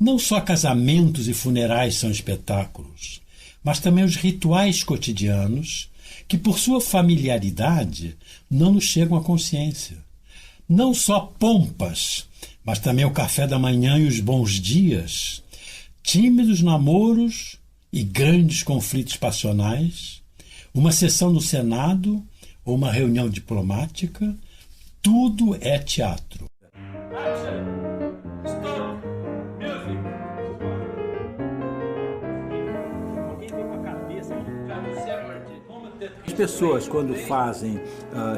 Não só casamentos e funerais são espetáculos, mas também os rituais cotidianos que, por sua familiaridade, não nos chegam à consciência. Não só pompas, mas também o café da manhã e os bons dias, tímidos namoros e grandes conflitos passionais, uma sessão no Senado ou uma reunião diplomática, tudo é teatro. As pessoas, quando fazem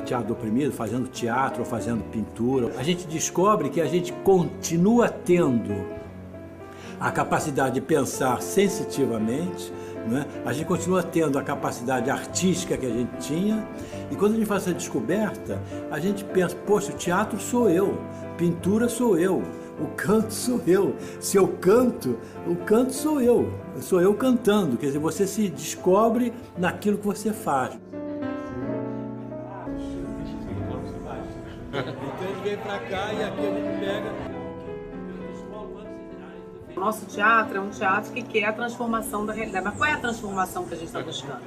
teatro oprimido, fazendo teatro ou fazendo pintura, a gente descobre que a gente continua tendo a capacidade de pensar sensitivamente, né? A gente continua tendo a capacidade artística que a gente tinha, e quando a gente faz essa descoberta, a gente pensa, poxa, o teatro sou eu, pintura sou eu, o canto sou eu. Se eu canto, o canto sou eu cantando. Quer dizer, você se descobre naquilo que você faz. Então a gente vem pra cá e aqui a gente pega. O nosso teatro é um teatro que quer a transformação da realidade. Mas qual é a transformação que a gente está buscando?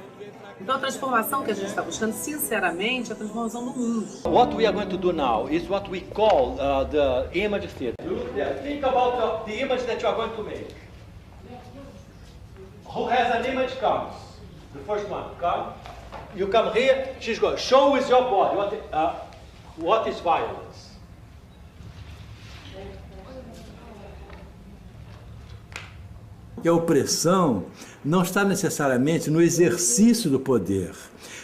Então a transformação que a gente está buscando, sinceramente, é a transformação do mundo. What we are going to do now is what we call the image theater. Think about the image that you are going to make. Who has an image comes. The first one, come. You come here, she's going, show with your body what is violence. E a opressão não está necessariamente no exercício do poder,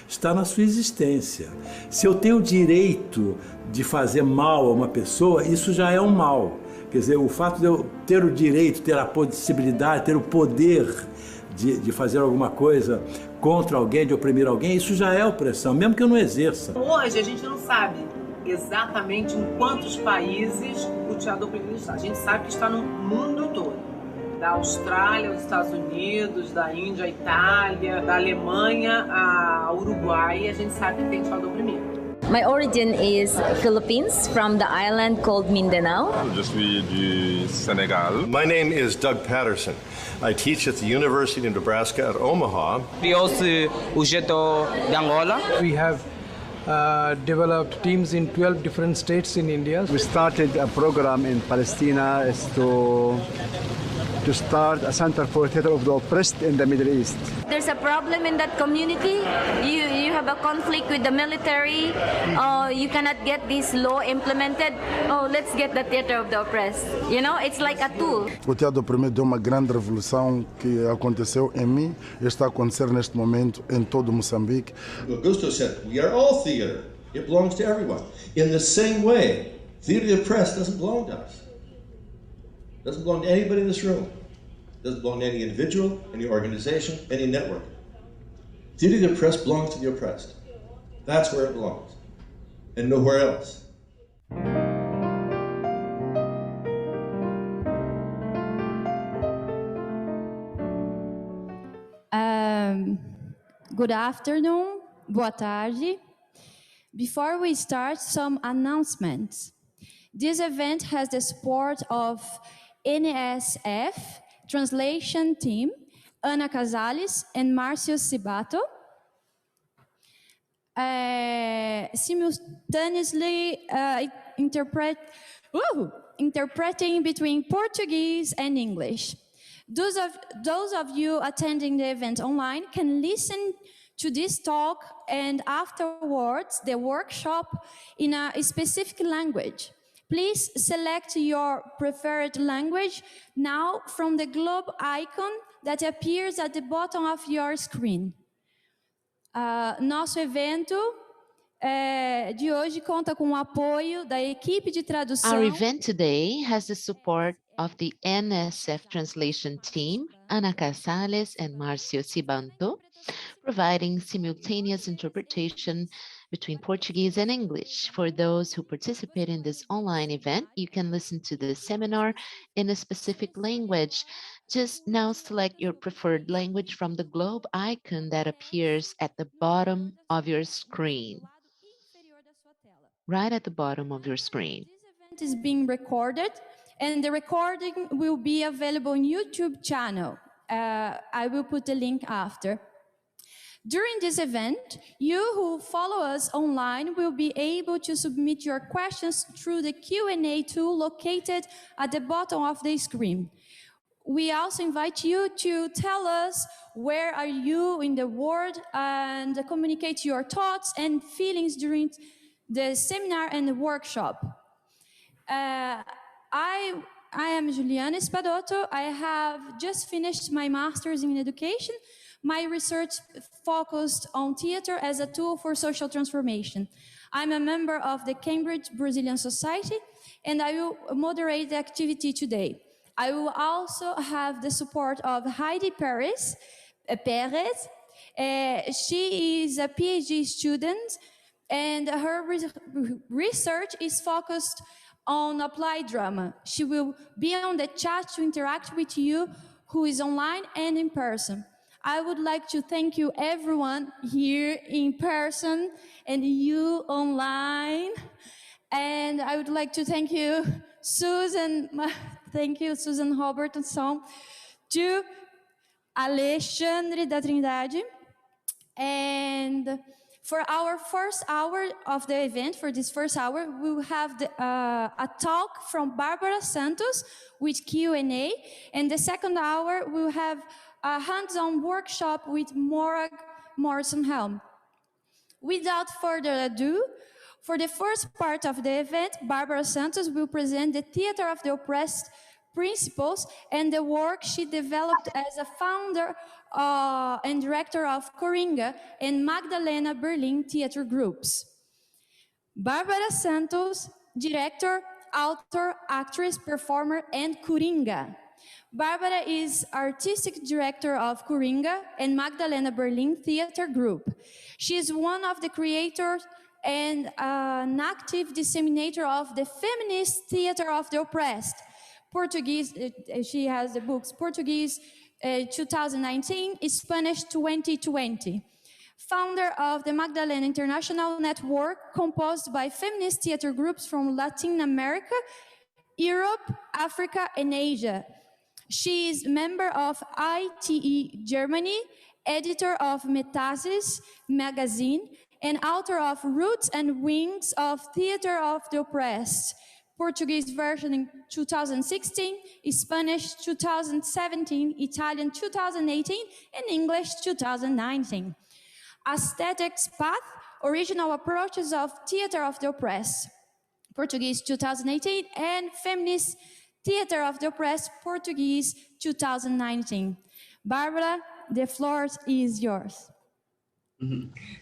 está na sua existência. Se eu tenho o direito de fazer mal a uma pessoa, isso já é um mal. Quer dizer, o fato de eu ter o direito, ter a possibilidade, ter o poder de fazer alguma coisa contra alguém, de oprimir alguém, isso já é opressão, mesmo que eu não exerça. Hoje a gente não sabe exatamente em quantos países o teatro oprimido está. A gente sabe que está no mundo todo. Da Austrália aos Estados Unidos, da Índia à Itália, da Alemanha a Uruguai, a gente sabe que tem teatro oprimido. My origin is Philippines, from the island called Mindanao. Je suis du Sénégal. My name is Doug Patterson. I teach at the University of Nebraska at Omaha. We also Ujeto de Angola. We have developed teams in 12 different states in India. We started a program in Palestine to start a center for theater of the oppressed in the Middle East. There's a problem in that community. You have a conflict with the military. You cannot get this law implemented. Oh, let's get the theater of the oppressed. You know, it's like a tool. O teatro oprimido deu uma grande revolução que aconteceu em mim e está a acontecer neste momento em todo Moçambique. Augusto said, we are all theater. It belongs to everyone. In the same way, theater of the oppressed doesn't belong to us. Doesn't belong to anybody in this room. Doesn't belong to any individual, any organization, any network. Theater of the oppressed belongs to the oppressed. That's where it belongs, and nowhere else. Good afternoon, boa tarde. Before we start, some announcements. This event has the support of NSF Translation Team, Ana Casales and Márcio Cibato, simultaneously interpreting between Portuguese and English. Those of you attending the event online can listen to this talk and afterwards the workshop in a specific language. Please select your preferred language now from the globe icon that appears at the bottom of your screen. Nosso evento de hoje conta com o apoio da equipe de tradução. Our event today has the support of the NSF translation team, Ana Casales and Márcio Cibanto, providing simultaneous interpretation between Portuguese and English. For those who participate in this online event, you can listen to the seminar in a specific language. Just now select your preferred language from the globe icon that appears at the bottom of your screen. Right at the bottom of your screen. is being recorded, and the recording will be available on YouTube channel. I will put the link after. During this event, you who follow us online will be able to submit your questions through the Q&A tool located at the bottom of the screen. We also invite you to tell us where are you in the world and communicate your thoughts and feelings during the seminar and the workshop. I am Juliana Spadotto. I have just finished my master's in education. My research focused on theater as a tool for social transformation. I'm a member of the Cambridge Brazilian Society, and I will moderate the activity today. I will also have the support of Heidi Perez. She is a PhD student, and her research is focused on applied drama. She will be on the chat to interact with you who is online and in person. I would like to thank you everyone here in person and you online. And I would like to thank you, Susan, Susan Homerton, to Alexandre da Trindade. And for our first hour of the event, for this first hour, we will have a talk from Bárbara Santos with Q&A. And the second hour, we will have a hands-on workshop with Morag, Morrison-Helme. Without further ado, for the first part of the event, Bárbara Santos will present the Theater of the Oppressed principles and the work she developed as a founder and director of KURINGA and Madalena-Berlin theater groups. Bárbara Santos, director, author, actress, performer, and KURINGA. Bárbara is artistic director of KURINGA and Madalena-Berlin theater group. She is one of the creators and an active disseminator of the Feminist Theatre of the Oppressed. Portuguese, she has the books Portuguese 2019, Spanish 2020. Founder of the Magdalena International Network, composed by feminist theater groups from Latin America, Europe, Africa, and Asia. She is member of ITE Germany, editor of Metasis magazine, and author of Roots and Wings of Theater of the Oppressed, Portuguese version in 2016, Spanish 2017, Italian 2018, and English 2019. Aesthetics Path, Original Approaches of Theater of the Oppressed, Portuguese 2018, and Feminist Theatre of the Oppressed, Portuguese 2019. Bárbara, the floor is yours.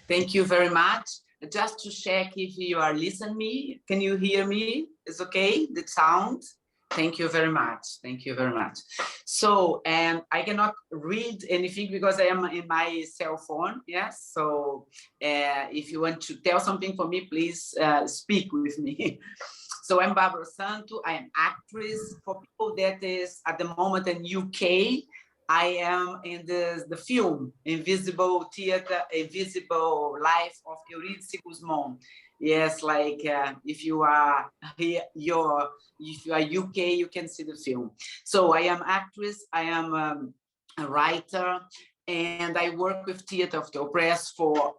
Thank you very much. Just to check if you are listening me, can you hear me? Is okay, the sound? Thank you very much. Thank you very much. So, I cannot read anything because I am in my cell phone, yes? So, if you want to tell something for me, please speak with me. So, I'm Bárbara Santos. I am actress. For people that is at the moment in UK, I am in the film Invisible Theatre, Invisible Life of Eurídice Guzmán. Yes, like if you are here, if you are UK, you can see the film. So I am actress, I am a writer, and I work with Theatre of the Oppressed for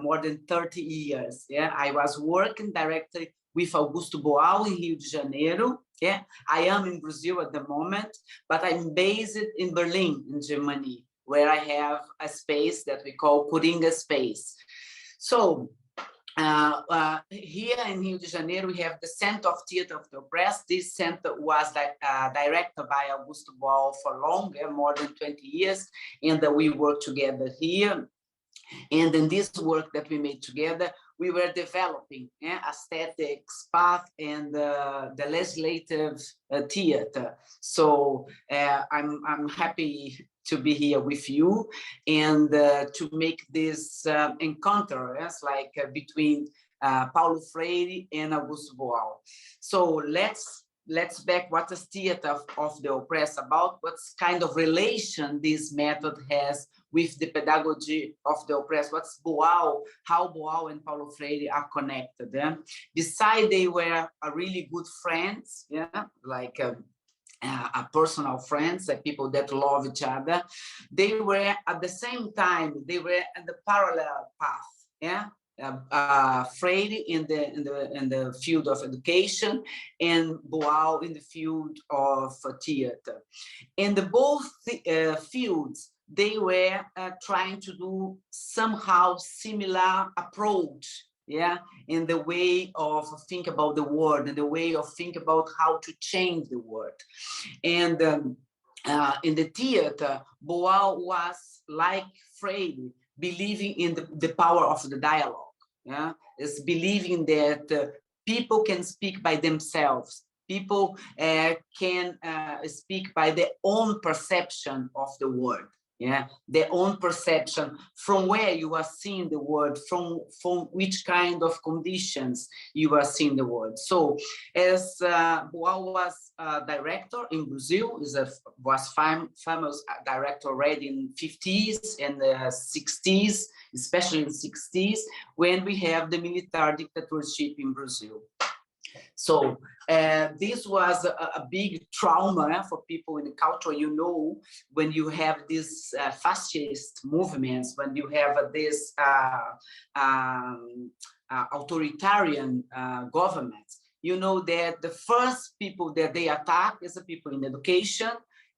more than 30 years. Yeah, I was working directly with Augusto Boal in Rio de Janeiro. Yeah, I am in Brazil at the moment, but I'm based in Berlin, in Germany, where I have a space that we call KURINGA space. So here in Rio de Janeiro, we have the Center of Theatre of the Oppressed. This center was directed by Augusto Boal for longer, more than 20 years, and we work together here. And in this work that we made together, we were developing aesthetics path and the legislative theater. So I'm happy to be here with you and to make this encounter between Paulo Freire and Augusto Boal. So let's let's back what is theater of the oppressed about, what kind of relation this method has with the pedagogy of the oppressed, what's Boal, how Boal and Paulo Freire are connected. Yeah? Besides, they were really good friends, yeah, like a personal friends, like people that love each other. They were at the same time, they were in the parallel path, yeah. Freire in the field of education and Boal in the field of theater. In the both fields, they were trying to do somehow similar approach, yeah, in the way of think about the world, and the way of think about how to change the world. And in the theater, Boal was like Freire, believing in the power of the dialogue. Yeah, it's believing that people can speak by themselves. People can speak by their own perception of the world. Yeah, their own perception from where you are seeing the world, from which kind of conditions you are seeing the world. So, as Boal was a director in Brazil, was famous director already in 50s and 60s, especially in 60s, when we have the military dictatorship in Brazil. So this was a big trauma for people in the culture. You know, when you have these fascist movements, when you have this authoritarian governments, you know that the first people that they attack is the people in education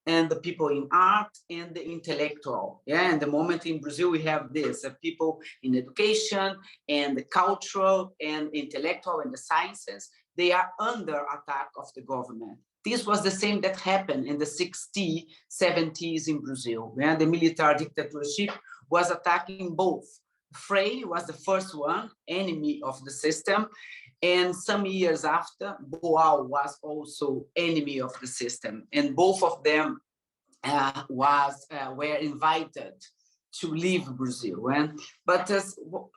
and the people in art and the intellectual. Yeah, and the moment in Brazil we have this, people in education and the cultural and intellectual and the sciences, they are under attack of the government. This was the same that happened in the 60s, 70s in Brazil. Yeah? The military dictatorship was attacking both. Freire was the first one, enemy of the system, and some years after, Boal was also enemy of the system. And both of them were invited to leave Brazil. But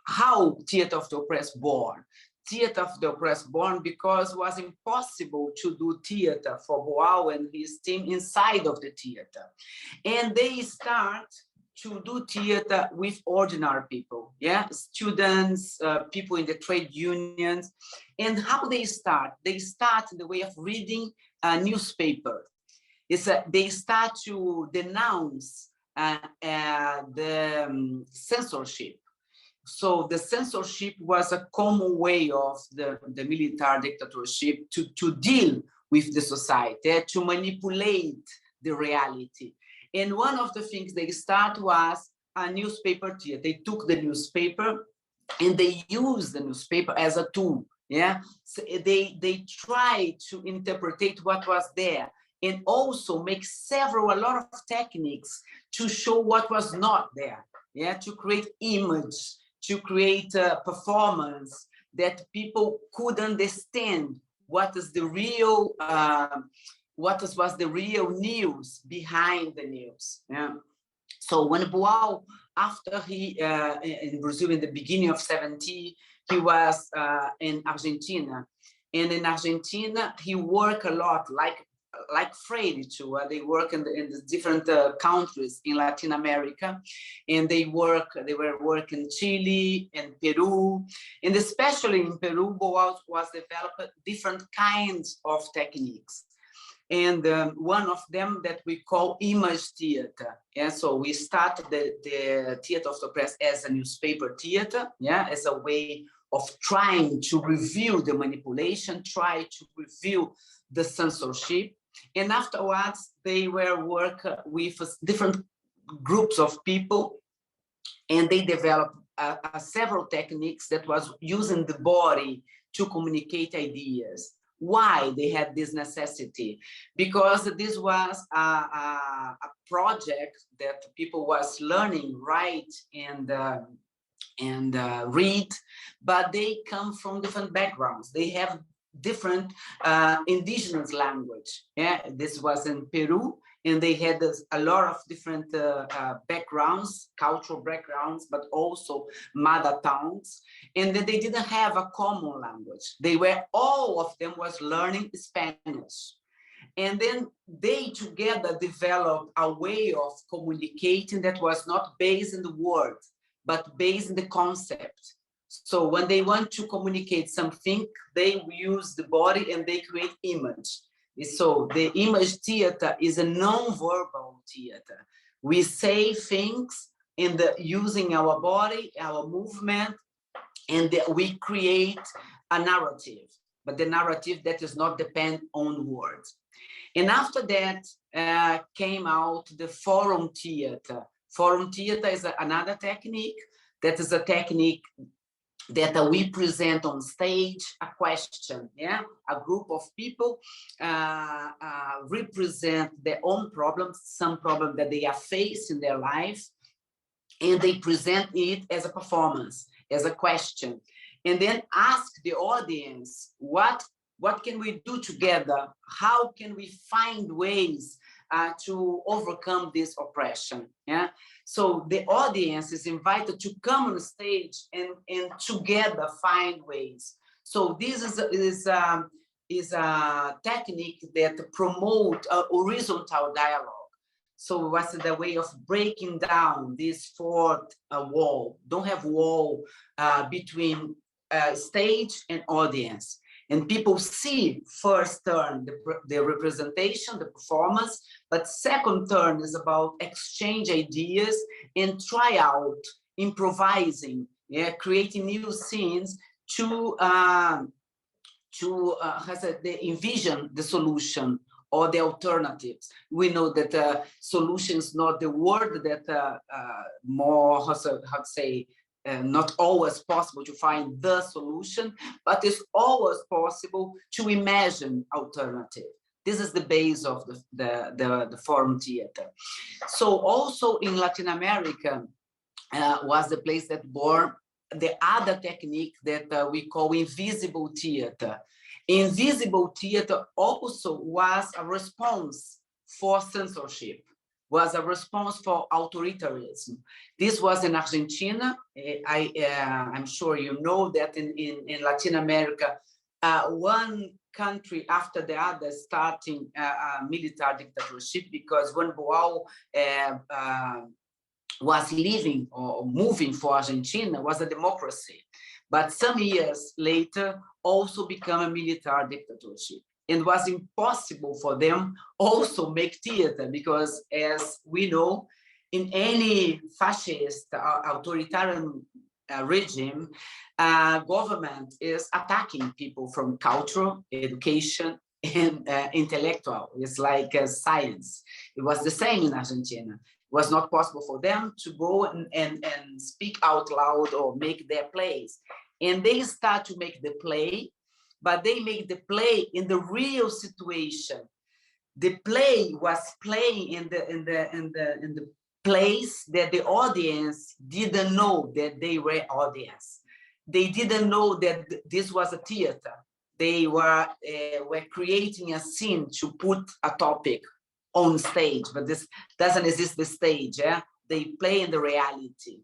how Theatre of the Oppressed born? Theatre of the Oppressed born because it was impossible to do theater for Boal and his team inside of the theater. And they start to do theater with ordinary people, yeah, students, people in the trade unions. And how they start? They start in the way of reading a newspaper. They start to denounce the censorship. So the censorship was a common way of the military dictatorship to deal with the society, to manipulate the reality. And one of the things they start was a newspaper theater. They took the newspaper and they used the newspaper as a tool. Yeah, so they try to interpret what was there and also make a lot of techniques to show what was not there. Yeah, to create image, to create a performance that people could understand what is the real, was the real news behind the news. Yeah. So when Boal, after he in Brazil in the beginning of 70, he was in Argentina, and in Argentina he worked a lot, like Freire too. They work in the different countries in Latin America, and they were working in Chile and Peru, and especially in Peru, Boal was developing different kinds of techniques. And one of them that we call image theater. Yeah, so we started the Theatre of the Oppressed as a newspaper theater, yeah, as a way of trying to review the manipulation, try to review the censorship. And afterwards, they were working with different groups of people, and they developed several techniques that was using the body to communicate ideas. Why they had this necessity? Because this was a project that people was learning, write, and read, but they come from different backgrounds. They have different indigenous language. Yeah, this was in Peru, and they had a lot of different backgrounds, cultural backgrounds, but also mother tongues, and that they didn't have a common language. All of them was learning Spanish. And then they together developed a way of communicating that was not based in the word, but based in the concept. So when they want to communicate something, they use the body and they create image. So the image theater is a non-verbal theater. We say things using our body, our movement, and we create a narrative, but the narrative that does not depend on words. And after that came out the forum theater. Forum theater is another technique. That is a technique that we present on stage a question. A group of people represent their own problems, some problem that they are faced in their life, and they present it as a performance, as a question, and then ask the audience, what can we do together? How can we find ways to overcome this oppression? So the audience is invited to come on stage and together find ways. So this is a technique that promotes horizontal dialogue. So what's the way of breaking down this fourth wall? Don't have wall between stage and audience. And people see first turn the representation, the performance, but second turn is about exchange ideas and try out, improvising, creating new scenes to envision the solution or the alternatives. We know that solution is not the word that more, not always possible to find the solution, but it's always possible to imagine alternative. This is the base of the forum theater. So also in Latin America was the place that born the other technique that we call invisible theater. Invisible theater also was a response for censorship, was a response for authoritarianism. This was in Argentina. I'm sure you know that in Latin America, one country after the other starting a military dictatorship, because when Boal was leaving or moving for Argentina, was a democracy. But some years later, also become a military dictatorship. And was impossible for them also make theater, because as we know, in any fascist authoritarian regime, government is attacking people from cultural, education, and intellectual. It's like science. It was the same in Argentina. It was not possible for them to go and speak out loud or make their plays. And they start to make the play, but they make the play in the real situation. The play was playing in the place that the audience didn't know that they were audience. They didn't know that this was a theater. They were creating a scene to put a topic on stage, but this doesn't exist the stage. They play in the reality.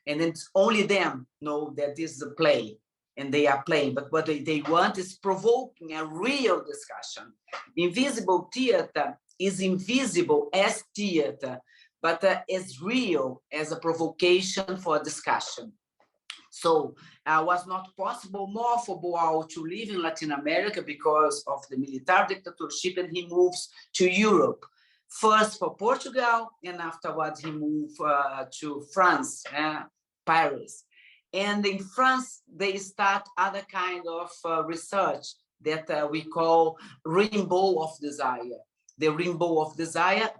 And it's only them know that this is a play. And they are playing, but what they want is provoking a real discussion. Invisible theater is invisible as theater, but as real as a provocation for a discussion. So it was not possible more for Boal to live in Latin America because of the military dictatorship, and he moves to Europe. First for Portugal, and afterwards he moved to France, Paris. And in France, they start other kind of research that we call rainbow of desire. The rainbow of desire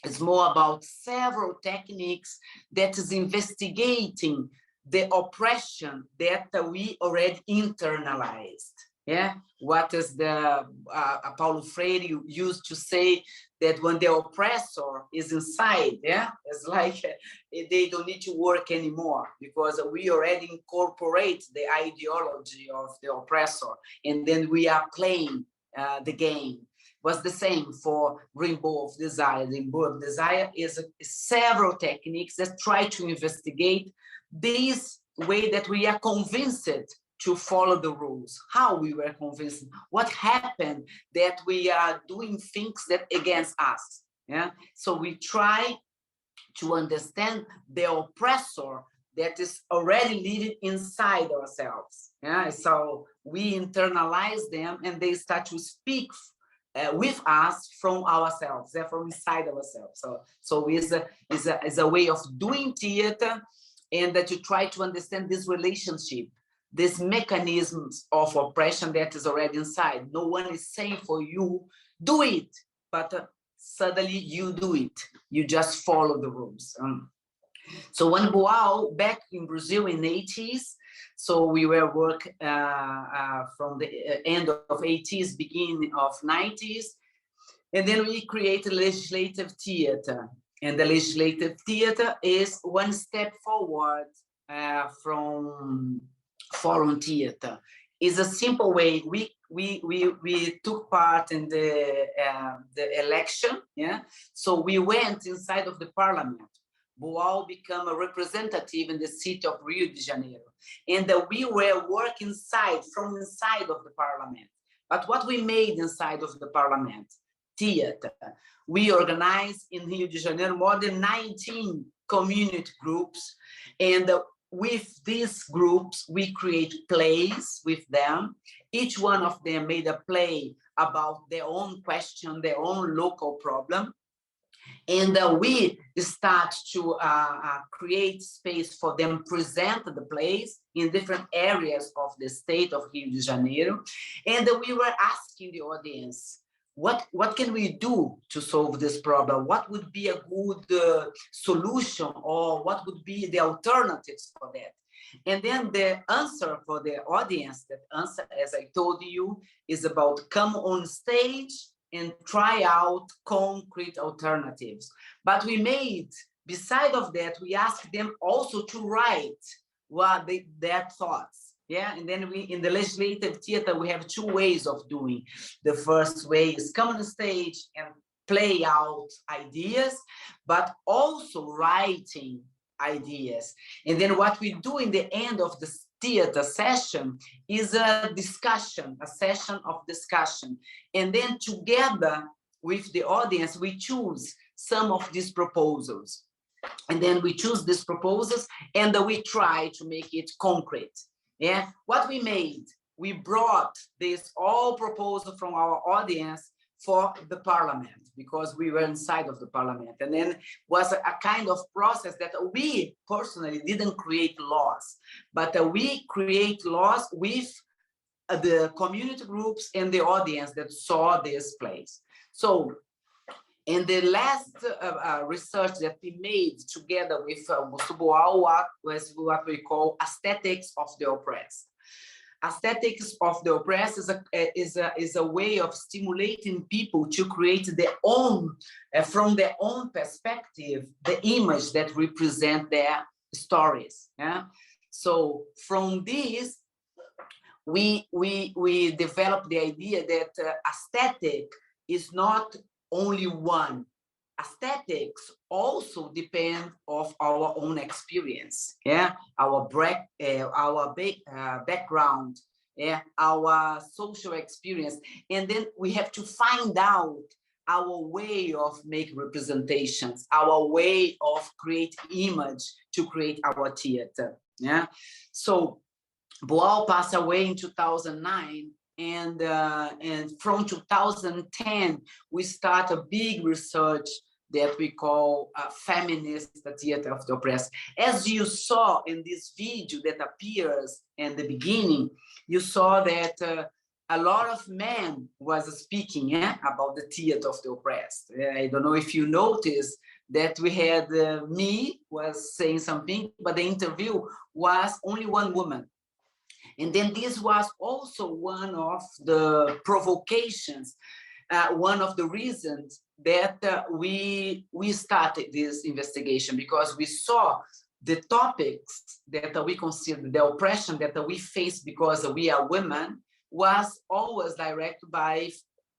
is more about several techniques that is investigating the oppression that we already internalized. What is the Paulo Freire used to say that when the oppressor is inside, it's like they don't need to work anymore, because we already incorporate the ideology of the oppressor, and then we are playing the game. was the same for Rainbow of Desire. Rainbow of Desire is several techniques that try to investigate this way that we are convinced to follow the rules, how we were convinced, what happened that we are doing things that against us. Yeah, so we try to understand the oppressor that is already living inside ourselves. Yeah, so we internalize them and they start to speak with us from ourselves, from inside ourselves. So it's a way of doing theater, and that you try to understand this relationship, these mechanisms of oppression that is already inside. No one is saying for you, do it, but suddenly you do it. You just follow the rules. So when Boal, back in Brazil in the 80s, so we were work from the end of 80s, beginning of 90s, and then we created legislative theater. And the legislative theater is one step forward from forum theater. It's a simple way. We took part in the election. Yeah, so we went inside of the parliament. Boal became a representative in the city of Rio de Janeiro, and we were working from inside of the parliament. But what we made inside of the parliament? Theater. We organized in Rio de Janeiro more than 19 community groups, and with these groups, we create plays with them. Each one of them made a play about their own question, their own local problem. And we start to create space for them present the plays in different areas of the state of Rio de Janeiro. And we were asking the audience, what can we do to solve this problem? What would be a good solution, or what would be the alternatives for that? And then the answer for the audience, that answer, as I told you, is about come on stage and try out concrete alternatives. But we made, beside of that, we asked them also to write what their thoughts. Yeah, and then in the legislative theater, we have two ways of doing. The first way is come on the stage and play out ideas, but also writing ideas. And then what we do in the end of the theater session is a discussion, a session of discussion. And then together with the audience, we choose some of these proposals. And then we choose these proposals and we try to make it concrete. Yeah, what we made, we brought this all proposal from our audience for the parliament, because we were inside of the parliament. And then was a kind of process that we personally didn't create laws, but we create laws with the community groups and the audience that saw this place. So in the last research that we made together with Augusto Boal was what we call aesthetics of the oppressed. Aesthetics of the oppressed is a way of stimulating people to create their own, from their own perspective, the image that represent their stories. Yeah? So from this, we developed the idea that aesthetic is not only one. Aesthetics also depend of our own experience, yeah, our background, yeah, our social experience, and then we have to find out our way of making representations, our way of create image to create our theater, yeah. So Boal passed away in 2009. And from 2010, we start a big research that we call Feminist Theatre of the Oppressed. As you saw in this video that appears in the beginning, you saw that a lot of men was speaking about the theater of the oppressed. I don't know if you noticed that we had me was saying something, but the interview was only one woman. And then this was also one of the provocations, one of the reasons that we started this investigation, because we saw the topics that we consider, the oppression that we face because we are women, was always directed by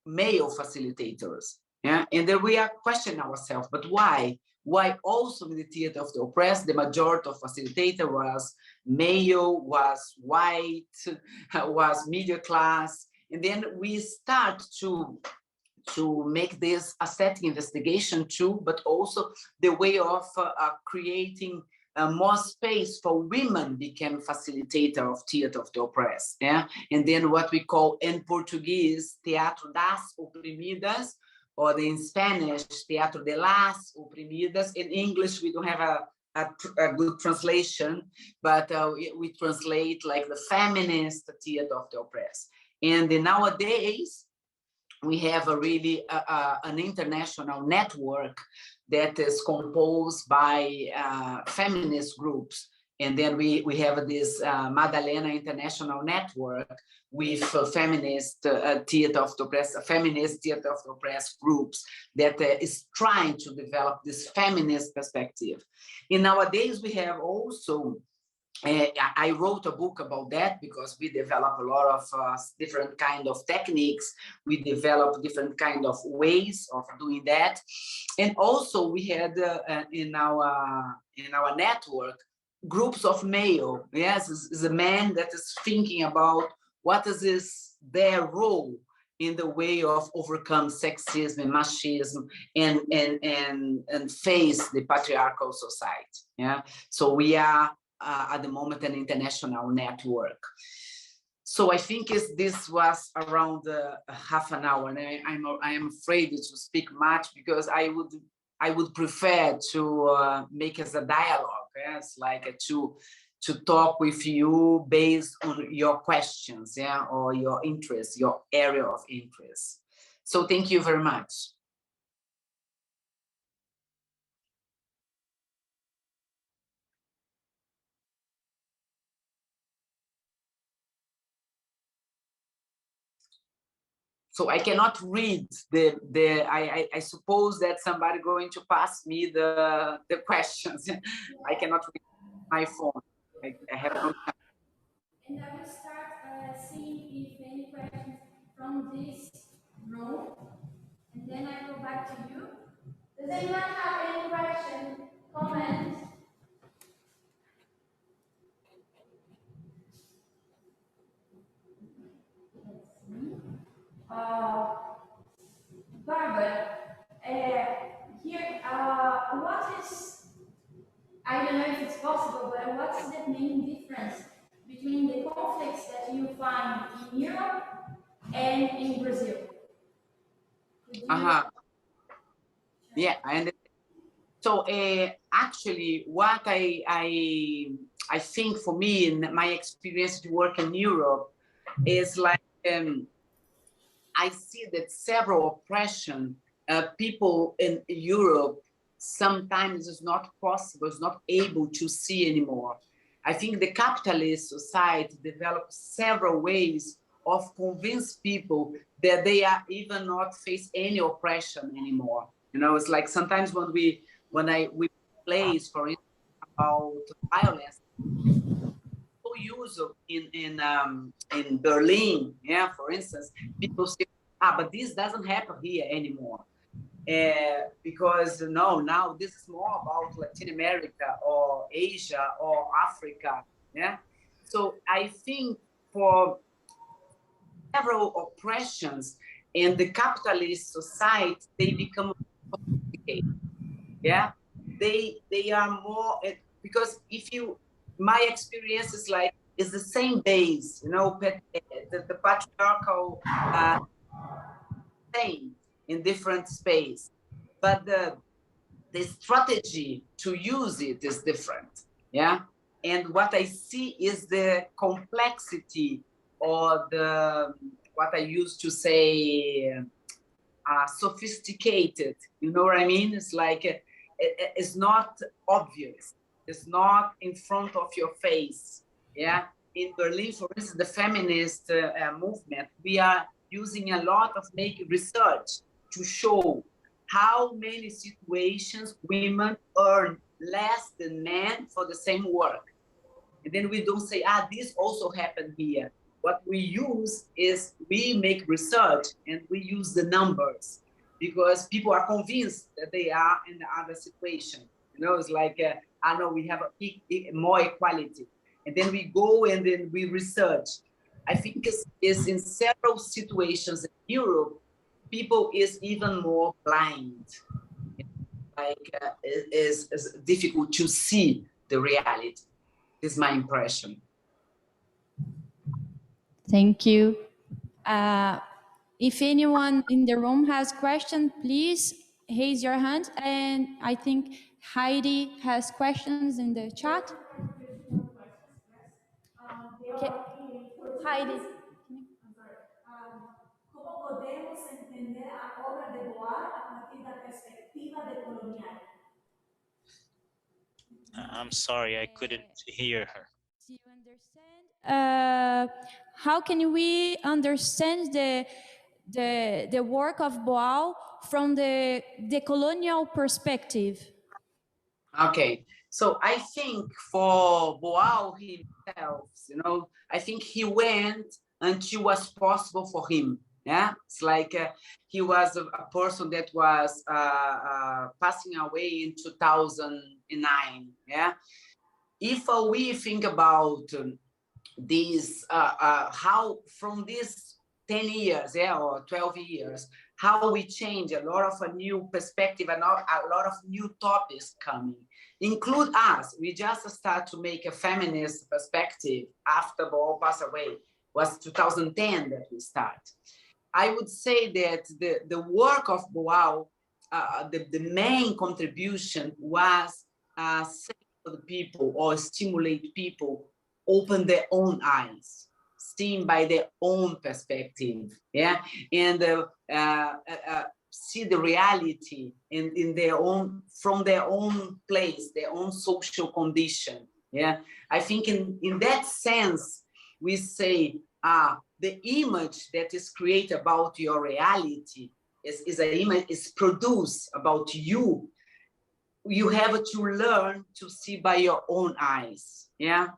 male facilitators. Yeah, and then we are questioning ourselves, but why? Why also in the theater of the oppressed, the majority of facilitator was male, was white, was middle class. And then we start to make this a setting investigation too, but also the way of creating more space for women became facilitator of theater of the oppressed. Yeah, and then what we call in Portuguese, Teatro das Oprimidas, or in Spanish, Teatro de las Oprimidas. In English, we don't have a good translation, but we translate like the feminist theater of the oppressed. And nowadays, we have a really an international network that is composed by feminist groups. And then we have this Madalena International Network with feminist theater of the oppressed, feminist theater of the oppressed groups that is trying to develop this feminist perspective. And nowadays we have also, I wrote a book about that because we develop a lot of different kind of techniques. We develop different kind of ways of doing that. And also we had in our network, groups of male. Yes, is a man that is thinking about what is their role in the way of overcome sexism and machismo and face the patriarchal society. Yeah, so we are at the moment an international network. So I think this was around half an hour, and I am afraid to speak much because I would prefer to make as a dialogue. Yes, like to talk with you based on your questions, yeah, or your interest, your area of interest. So thank you very much. So I cannot read I suppose that somebody going to pass me the questions. I cannot read my phone. I have no time. And I will start seeing if any questions from this room, and then I go back to you. Does anyone have any question, comment? Bárbara, here, what is, I don't know if it's possible, but what's the main difference between the conflicts that you find in Europe and in Brazil? Yeah, I understand. So actually, what I think for me in my experience to work in Europe is like I see that several oppression people in Europe sometimes is not possible, is not able to see anymore. I think the capitalist society developed several ways of convince people that they are even not face any oppression anymore. You know, it's like sometimes when we plays, for instance, about violence, so usual in Berlin, yeah, for instance, people say, but this doesn't happen here anymore. Because no, now this is more about Latin America or Asia or Africa, yeah. So I think for several oppressions in the capitalist society, they become complicated, yeah. They are more because if you, my experience is like it's the same base, you know, the patriarchal same in different space, but the strategy to use it is different, yeah. And what I see is the complexity or the what I used to say sophisticated. You know what I mean? It's like it's not obvious. It's not in front of your face. Yeah. In Berlin, for instance, the feminist movement, we are using a lot of research to show how many situations women earn less than men for the same work. And then we don't say, this also happened here. what we use is we make research and we use the numbers because people are convinced that they are in the other situation. You know, it's like, I know we have more equality. And then we go and then we research. I think it's in several situations in Europe, people is even more blind. Like it's difficult to see the reality. Is my impression. Thank you. If anyone in the room has questions, please raise your hand. And I think Heidi has questions in the chat. Okay. Heidi. ¿Cómo podemos entender a obra de Boal a partir de la perspectiva decolonial? I'm sorry, I couldn't hear her. Do you understand? How can we understand the work of Boal from the decolonial perspective? Okay, so I think for Boal himself, you know, I think he went until it was possible for him. Yeah, it's like he was a person that was passing away in 2009. Yeah, if we think about this, how from these 10 years, yeah, or 12 years, how we change a lot of a new perspective and a lot of new topics coming, include us. We just start to make a feminist perspective after Boal passed away. It was 2010 that we start. I would say that the work of Boal, the main contribution was saying to the people or stimulate people open their own eyes, seen by their own perspective, yeah, and see the reality in their own, from their own place, their own social condition, yeah. I think in that sense, we say, the image that is created about your reality is an image, is produced about you. You have to learn to see by your own eyes, yeah.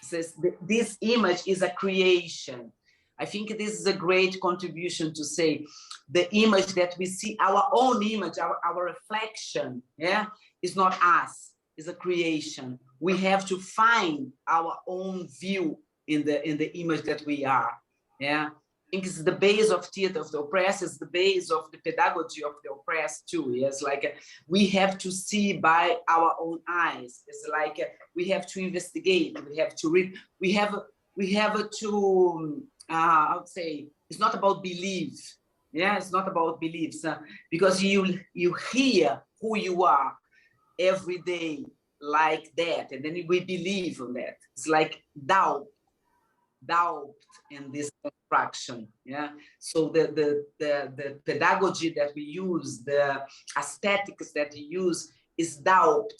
Says this image is a creation. I think this is a great contribution to say the image that we see, our own image, our reflection, yeah, is not us, is a creation. We have to find our own view in the image that we are, yeah. I think it's the base of theater of the oppressed, it's the base of the pedagogy of the oppressed too. Yes, like we have to see by our own eyes. It's like we have to investigate, we have to read, we have to, I would say, it's not about belief. Yeah, it's not about beliefs, because you hear who you are every day like that, and then we believe on that. It's like doubt in this construction, yeah. So the pedagogy that we use, the aesthetics that we use, is doubt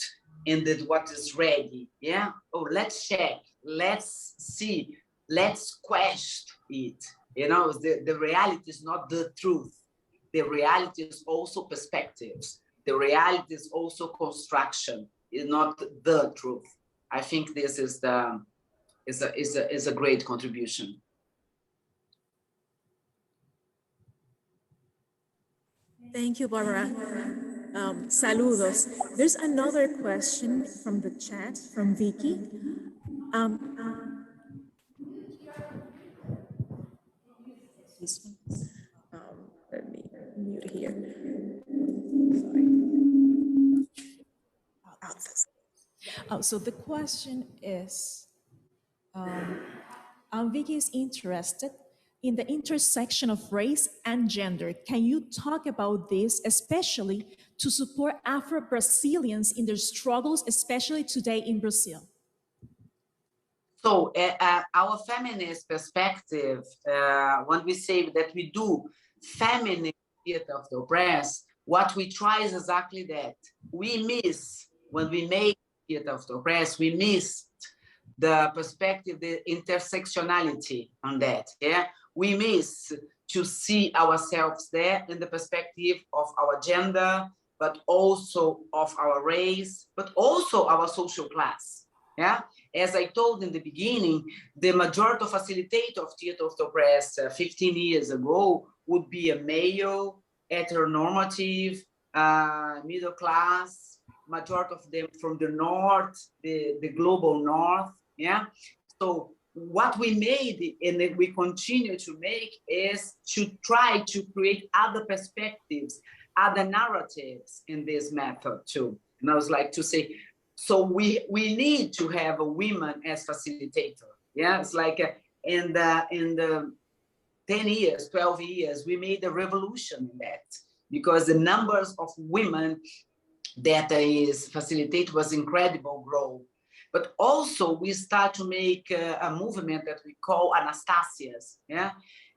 in what is ready, yeah. Oh, let's check, let's see, let's question it. You know, the reality is not the truth. The reality is also perspectives. The reality is also construction. It's not the truth. I think this is a great contribution. Thank you, Bárbara. Saludos. There's another question from the chat from Vicky. This one. Let me mute here. Sorry. So the question is, Vicky is interested in the intersection of race and gender. Can you talk about this, especially to support Afro-Brazilians in their struggles, especially today in Brazil? So our feminist perspective, when we say that we do feminist theater of the oppressed, what we try is exactly that. We miss, when we make theater of the oppressed, we missed the perspective, the intersectionality on that, yeah? We miss to see ourselves there in the perspective of our gender, but also of our race, but also our social class, yeah? as I told in the beginning, the majority of facilitator of Theatre of the Oppressed 15 years ago would be a male, heteronormative, middle class, majority of them from the north, the global north, yeah? So what we made and we continue to make is to try to create other perspectives, other narratives in this method too. And I was like to say, so we need to have a woman as facilitator. Yeah, it's like in the 10 years, 12 years, we made a revolution in that, because the numbers of women that is facilitate was incredible growth. But also we start to make a movement that we call Anastasias, yeah?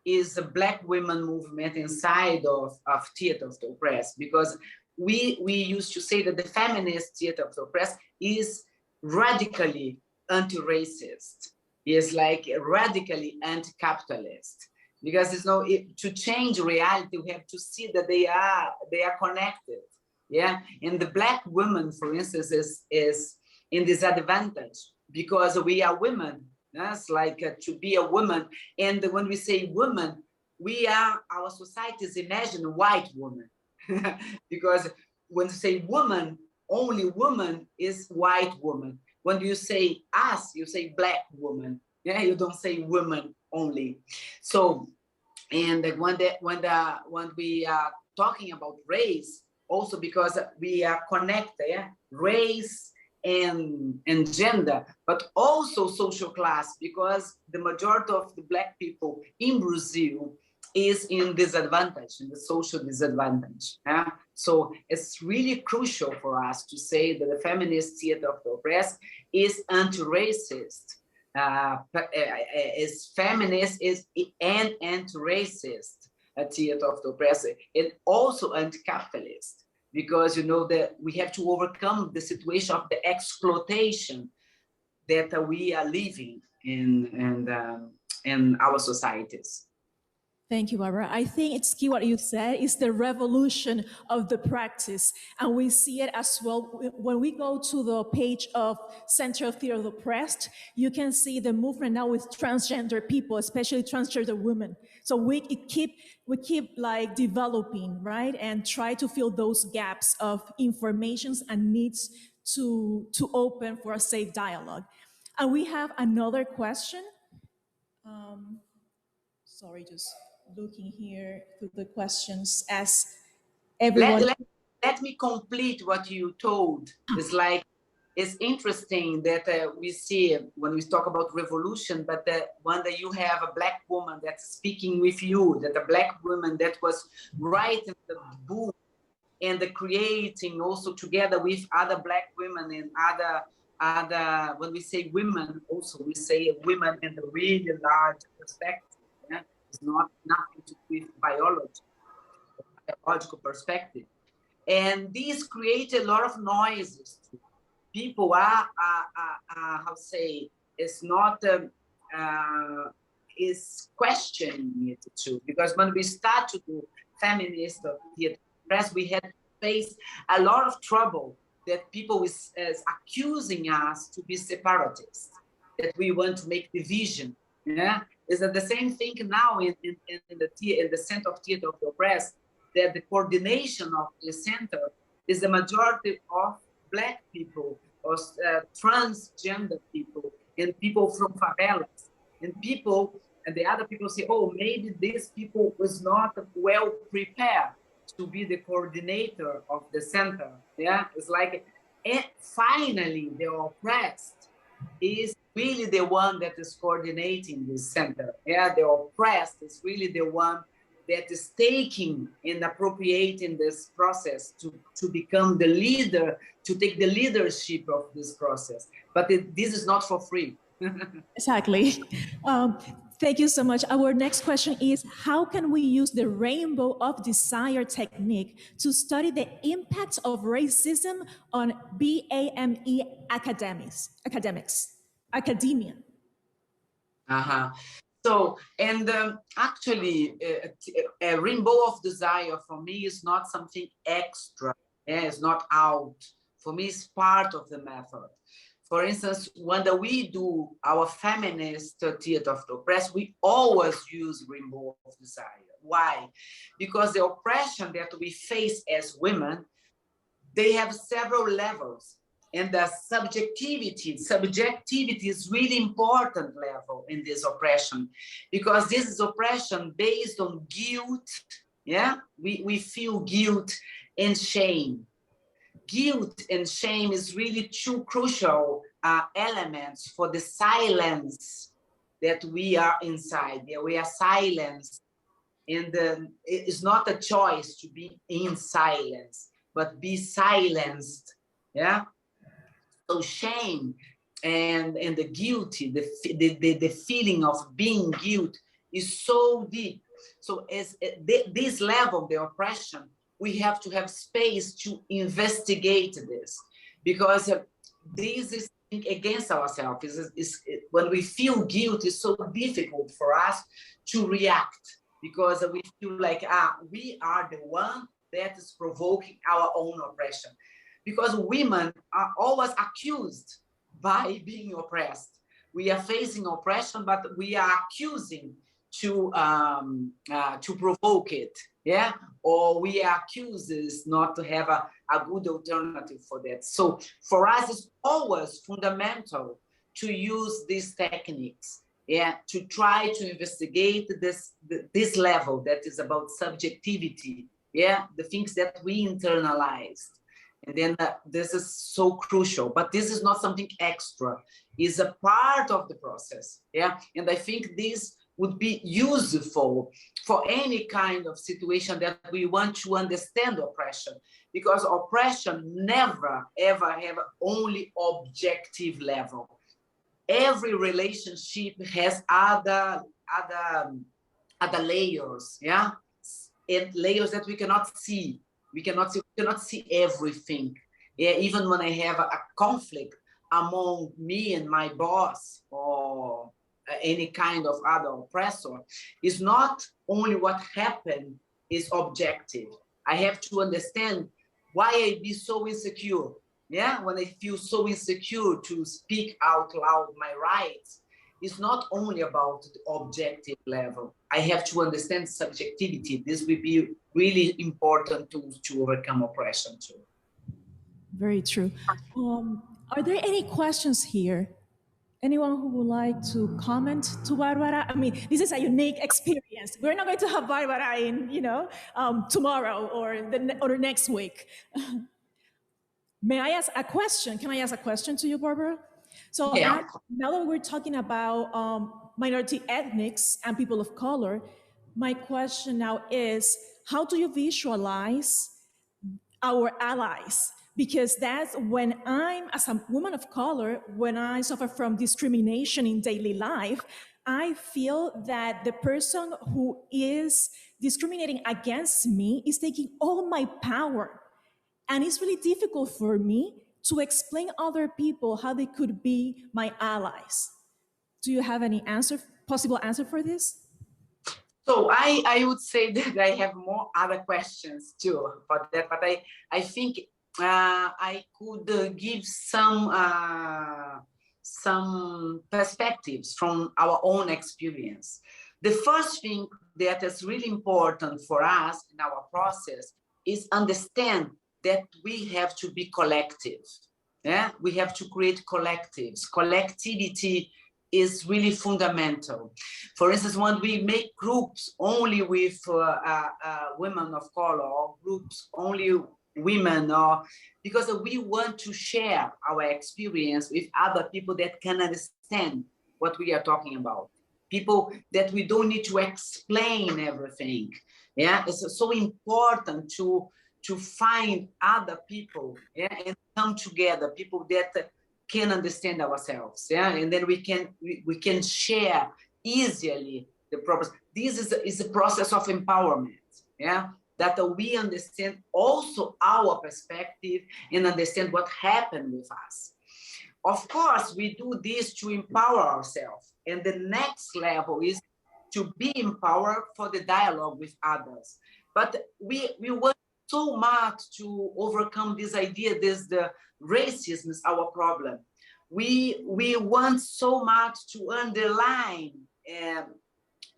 Is a Black women movement inside of Theatre of the Oppressed, because we used to say that the feminist Theatre of the Oppressed is radically anti-racist, is like radically anti-capitalist, because it's to change reality, we have to see that they are connected, yeah? And the Black woman, for instance, is in disadvantage because we are women. Yes, like to be a woman. And when we say woman, our societies imagine white woman. Because when you say woman, only woman is white woman. When you say us, you say Black woman. Yeah, you don't say woman only. So, and when we are talking about race, also because we are connected, yeah? Race and gender, but also social class, because the majority of the Black people in Brazil is in disadvantage, in the social disadvantage. Yeah? So it's really crucial for us to say that the feminist Theatre of the Oppressed is anti-racist, is feminist, and anti-racist Theatre of the Oppressed, and also anti-capitalist. Because you know that we have to overcome the situation of the exploitation that we are living in our societies. Thank you, Bárbara. I think it's key what you said is the revolution of the practice. And we see it as well. When we go to the page of Center of Theatre of the Oppressed, you can see the movement now with transgender people, especially transgender women. So we keep like developing, right? And try to fill those gaps of informations and needs to open for a safe dialogue. And we have another question. Sorry, just looking here through the questions as everyone. Let me complete what you told. It's like, it's interesting that we see when we talk about revolution, but when you have a Black woman that's speaking with you, that a Black woman that was writing the book and creating also together with other Black women and other, when we say women, also we say women in a really large perspective. Yeah? It's not nothing to do with biological perspective. And these create a lot of noises. People are how to say, it's not, is questioning it too. Because when we start to do feminist theater press, we had to face a lot of trouble that people is accusing us to be separatists, that we want to make division. Yeah, is that the same thing now in the Center of Theatre of the Oppressed, that the coordination of the center is the majority of Black people, or transgender people, and people from favelas, and the other people say, oh, maybe these people was not well prepared to be the coordinator of the center. Yeah, it's like, and finally, the oppressed is really the one that is coordinating this center. Yeah, the oppressed is really the one that is taking and appropriating this process to become the leader, to take the leadership of this process. But this is not for free. Exactly. Thank you so much. Our next question is, how can we use the rainbow of desire technique to study the impacts of racism on BAME academia? So, and actually, a rainbow of desire for me is not something extra. Yeah, it's not out. For me, it's part of the method. For instance, when we do our feminist theater of the oppressed, we always use rainbow of desire. Why? Because the oppression that we face as women, they have several levels. And the subjectivity is really important level in this oppression, because this is oppression based on guilt. Yeah, we feel guilt and shame. Guilt and shame is really two crucial elements for the silence that we are inside. Yeah, we are silenced, and it's not a choice to be in silence, but be silenced. Yeah. So shame and the guilty, the feeling of being guilt is so deep. So as this level, the oppression, we have to have space to investigate this, because this is against ourselves. When we feel guilt, it's so difficult for us to react, because we feel like we are the one that is provoking our own oppression. Because women are always accused by being oppressed. We are facing oppression, but we are accusing to provoke it, yeah? Or we are accused not to have a good alternative for that. So for us, it's always fundamental to use these techniques, yeah, to try to investigate this level that is about subjectivity, yeah, the things that we internalized. And then this is so crucial, but this is not something extra, it's a part of the process, yeah? And I think this would be useful for any kind of situation that we want to understand oppression, because oppression never, ever have only objective level. Every relationship has other layers, yeah? And layers that we cannot see. We cannot see everything. Yeah, even when I have a conflict among me and my boss or any kind of other oppressor, it's not only what happened is objective. I have to understand why I be so insecure. Yeah, when I feel so insecure to speak out loud my rights, it's not only about the objective level. I have to understand subjectivity. This will be really important to overcome oppression too. Very true. Are there any questions here? Anyone who would like to comment to Bárbara? I mean, this is a unique experience. We're not going to have Bárbara in, tomorrow or next week. May I ask a question? Can I ask a question to you, Bárbara? So yeah. Now that we're talking about minority ethnics and people of color, my question now is, how do you visualize our allies? Because that's when as a woman of color, when I suffer from discrimination in daily life, I feel that the person who is discriminating against me is taking all my power. And it's really difficult for me to explain other people how they could be my allies. Do you have any possible answer for this? So I would say that I have more other questions too for that, but I think I could give some perspectives from our own experience. The first thing that is really important for us in our process is understand that we have to be collective. Yeah, we have to create collectives. Collectivity is really fundamental. For instance, when we make groups only with women of color, or groups only women, or because we want to share our experience with other people that can understand what we are talking about. People that we don't need to explain everything. Yeah, it's so important to find other people, yeah, and come together, people that can understand ourselves, yeah, and then we can share easily the process. This is a process of empowerment, yeah, that we understand also our perspective and understand what happened with us. Of course, we do this to empower ourselves, and the next level is to be empowered for the dialogue with others. But we want so much to overcome this idea, the racism is our problem. We want so much to underline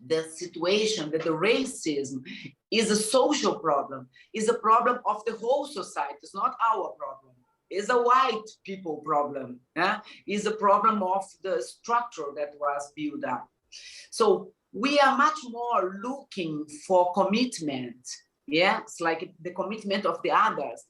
the situation that the racism is a social problem, is a problem of the whole society. It's not our problem. It's a white people problem. It's a problem of the structure that was built up. So we are much more looking for commitment. Yeah, it's like the commitment of the others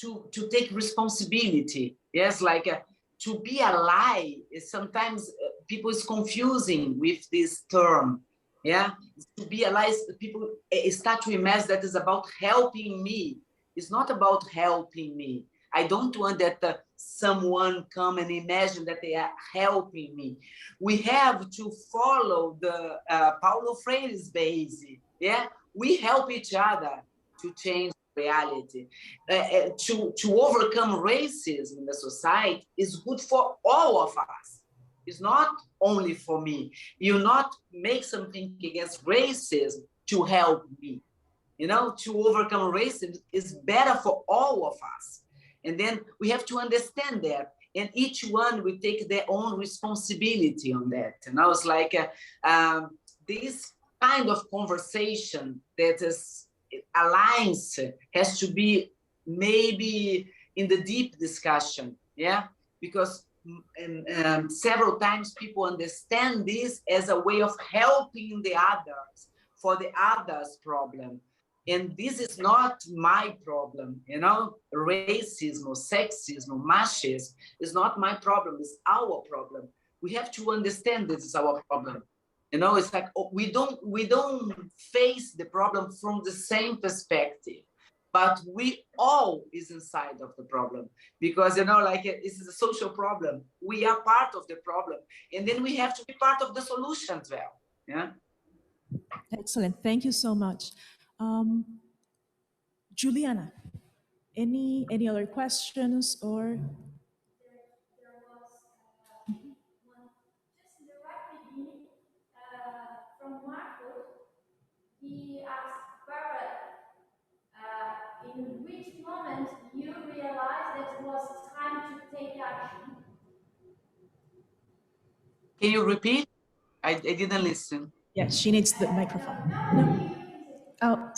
to take responsibility. Yes, like to be ally is sometimes people is confusing with this term. Yeah, to be allies, people start to imagine that is about helping me. It's not about helping me. I don't want that someone come and imagine that they are helping me. We have to follow the Paulo Freire's base. Yeah, we help each other to change reality. To overcome racism in the society is good for all of us. It's not only for me. You not make something against racism to help me. You know, to overcome racism is better for all of us. And then we have to understand that. And each one will take their own responsibility on that. You know, it's like this kind of conversation that is alliance has to be maybe in the deep discussion. Yeah, because several times people understand this as a way of helping the others for the others' problem. And this is not my problem, you know, racism or sexism or machismo is not my problem, it's our problem. We have to understand this is our problem. You know, it's like we don't face the problem from the same perspective, but we all is inside of the problem because, you know, like this is a social problem. We are part of the problem, and then we have to be part of the solution as well. Yeah. Excellent. Thank you so much. Juliana, any other questions or? From Marco, he asked Bárbara, in which moment you realized that it was time to take action? Can you repeat? I didn't listen. Yeah, she needs the microphone. No. Oh,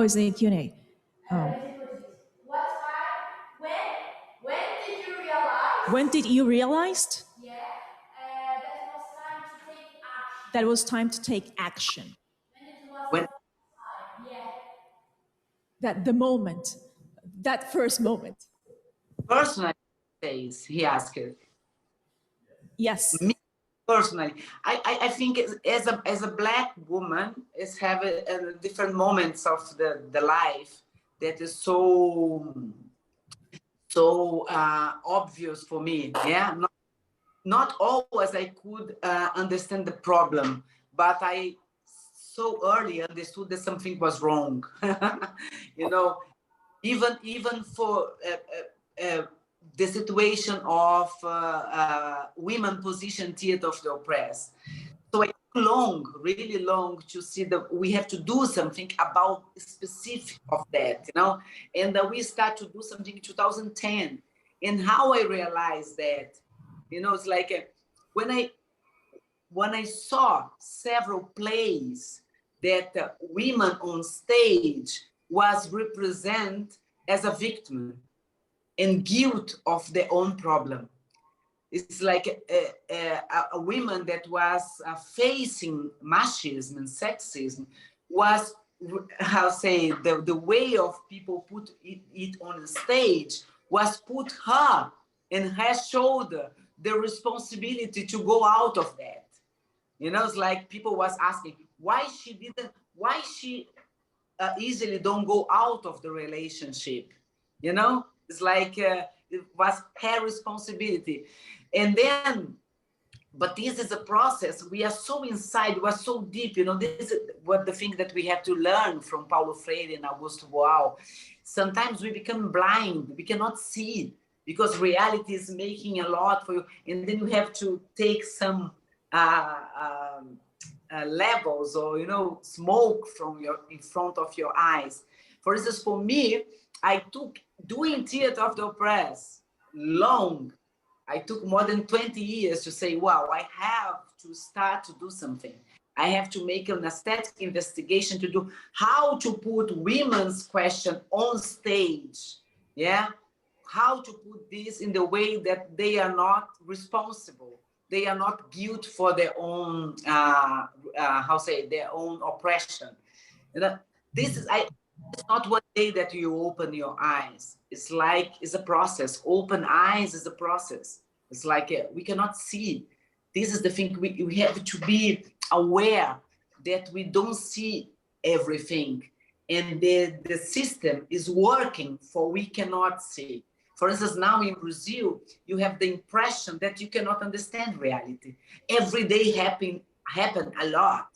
it's in the Q&A. What time? When did you realize? When did you realize? Yeah, that was time to take action. That was time to take action. When? Yeah. That the moment, that first moment. Personally, he asked. Yes. Me personally, I think as a Black woman, is have a different moments of the life that is so obvious for me. Yeah, not always I could understand the problem, but I so early understood that something was wrong. You know, even for the situation of women position theater of the oppressed. So I took really long to see that we have to do something about specific of that, you know, and we start to do something in 2010. And how I realized that, you know, it's like when I saw several plays that women on stage was represented as a victim and guilt of their own problem. It's like a woman that was facing machismo and sexism was, how say, the way of people put it on the stage was put her in her shoulder the responsibility to go out of that. You know, it's like people was asking why she easily don't go out of the relationship. You know, it's like it was her responsibility. And then, but this is a process. We are so inside, we are so deep, you know, this is what the thing that we have to learn from Paulo Freire and Augusto Boal. Sometimes we become blind, we cannot see because reality is making a lot for you. And then you have to take some levels or, you know, smoke from in front of your eyes. For instance, for me, I took doing theater of the oppressed long. I took more than 20 years to say, wow, I have to start to do something. I have to make an aesthetic investigation to do how to put women's question on stage. Yeah. How to put this in the way that they are not responsible. They are not guilty for their own, their own oppression. You know, this is, it's not one day that you open your eyes. It's a process. Open eyes is a process. It's like we cannot see. This is the thing. We have to be aware that we don't see everything. And the system is working for we cannot see. For instance, now in Brazil, you have the impression that you cannot understand reality. Every day happen a lot.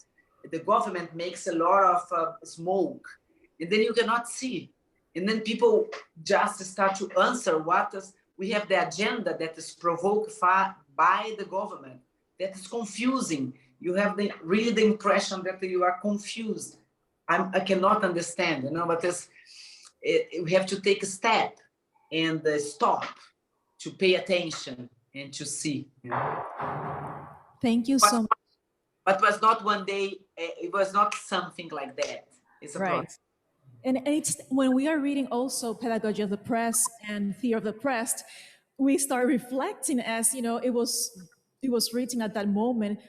The government makes a lot of smoke, and then you cannot see. And then people just start to answer we have the agenda that is provoked by the government, that is confusing. You have really the impression that you are confused. I cannot understand, you know, but we have to take a step and stop to pay attention and to see. You know? Thank you so much. But it was not one day, it was not something like that. It's a process. And it's when we are reading also Pedagogy of the Press and Theory of the Oppressed, we start reflecting as, you know, it was written at that moment,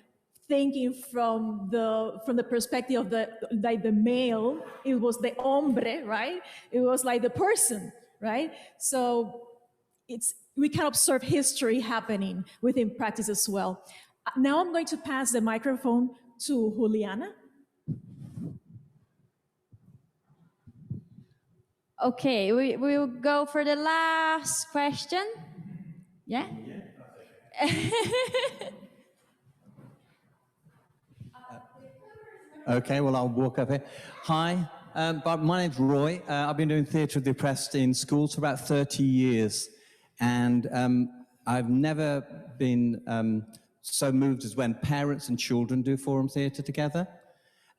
thinking from the perspective of the male. It was the hombre, right? It was like the person, right? So we can observe history happening within practice as well. Now I'm going to pass the microphone to Juliana. Okay, we will go for the last question. Yeah? Okay, well, I'll walk up here. Hi, my name's Roy. I've been doing Theatre of the Oppressed in schools for about 30 years. And I've never been so moved as when parents and children do forum theatre together.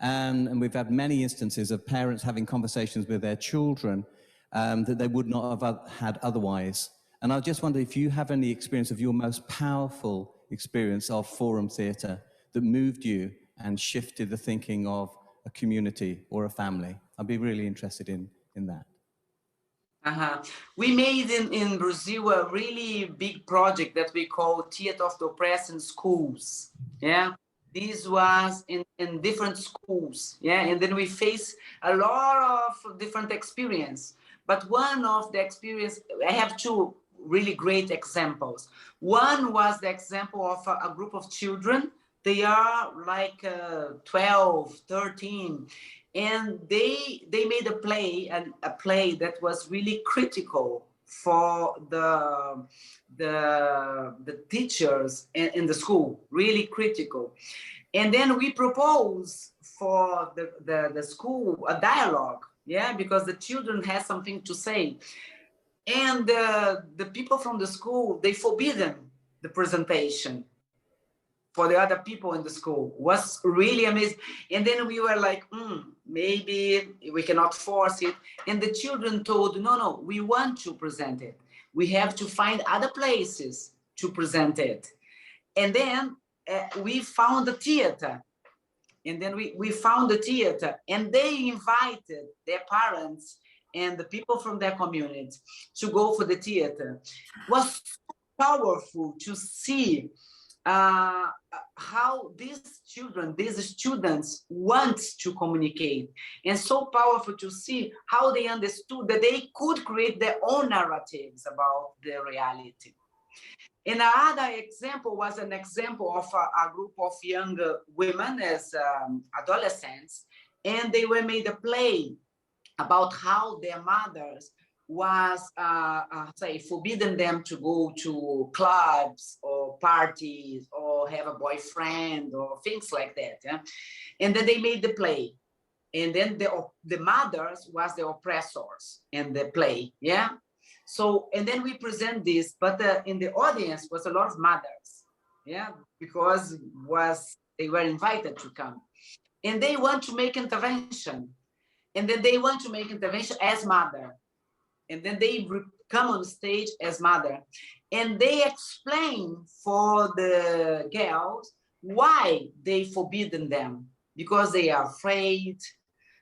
And we've had many instances of parents having conversations with their children that they would not have had otherwise. And I just wonder if you have any experience of your most powerful experience of forum theatre that moved you and shifted the thinking of a community or a family. I'd be really interested in that. We made in Brazil a really big project that we call Theatre of the Oppressed in schools. Yeah. This was in different schools, yeah, and then we face a lot of different experience. But one of the experience, I have two really great examples. One was the example of a group of children. They are like 12, 13, and they made a play that was really critical for the teachers in the school, really critical. And then we propose for the school a dialogue, yeah, because the children have something to say. And the people from the school, they forbidden the presentation for the other people in the school. It was really amazing. And then we were like, maybe we cannot force it. And the children told, no, we want to present it. We have to find other places to present it. And then we found the theater. And then we found the theater, and they invited their parents and the people from their community to go for the theater. It was so powerful to see how these children, these students want to communicate, and so powerful to see how they understood that they could create their own narratives about the reality. And another example was an example of a group of young women as adolescents, and they were made a play about how their mothers was forbidden them to go to clubs or parties or have a boyfriend or things like that. Yeah? And then they made the play. And then the mothers was the oppressors in the play. Yeah. So, and then we present this, but in the audience was a lot of mothers. Yeah. Because they were invited to come. And they want to make intervention. And then they want to make intervention as mother. and then they come on stage as mother, and they explain for the girls why they forbidden them, because they are afraid,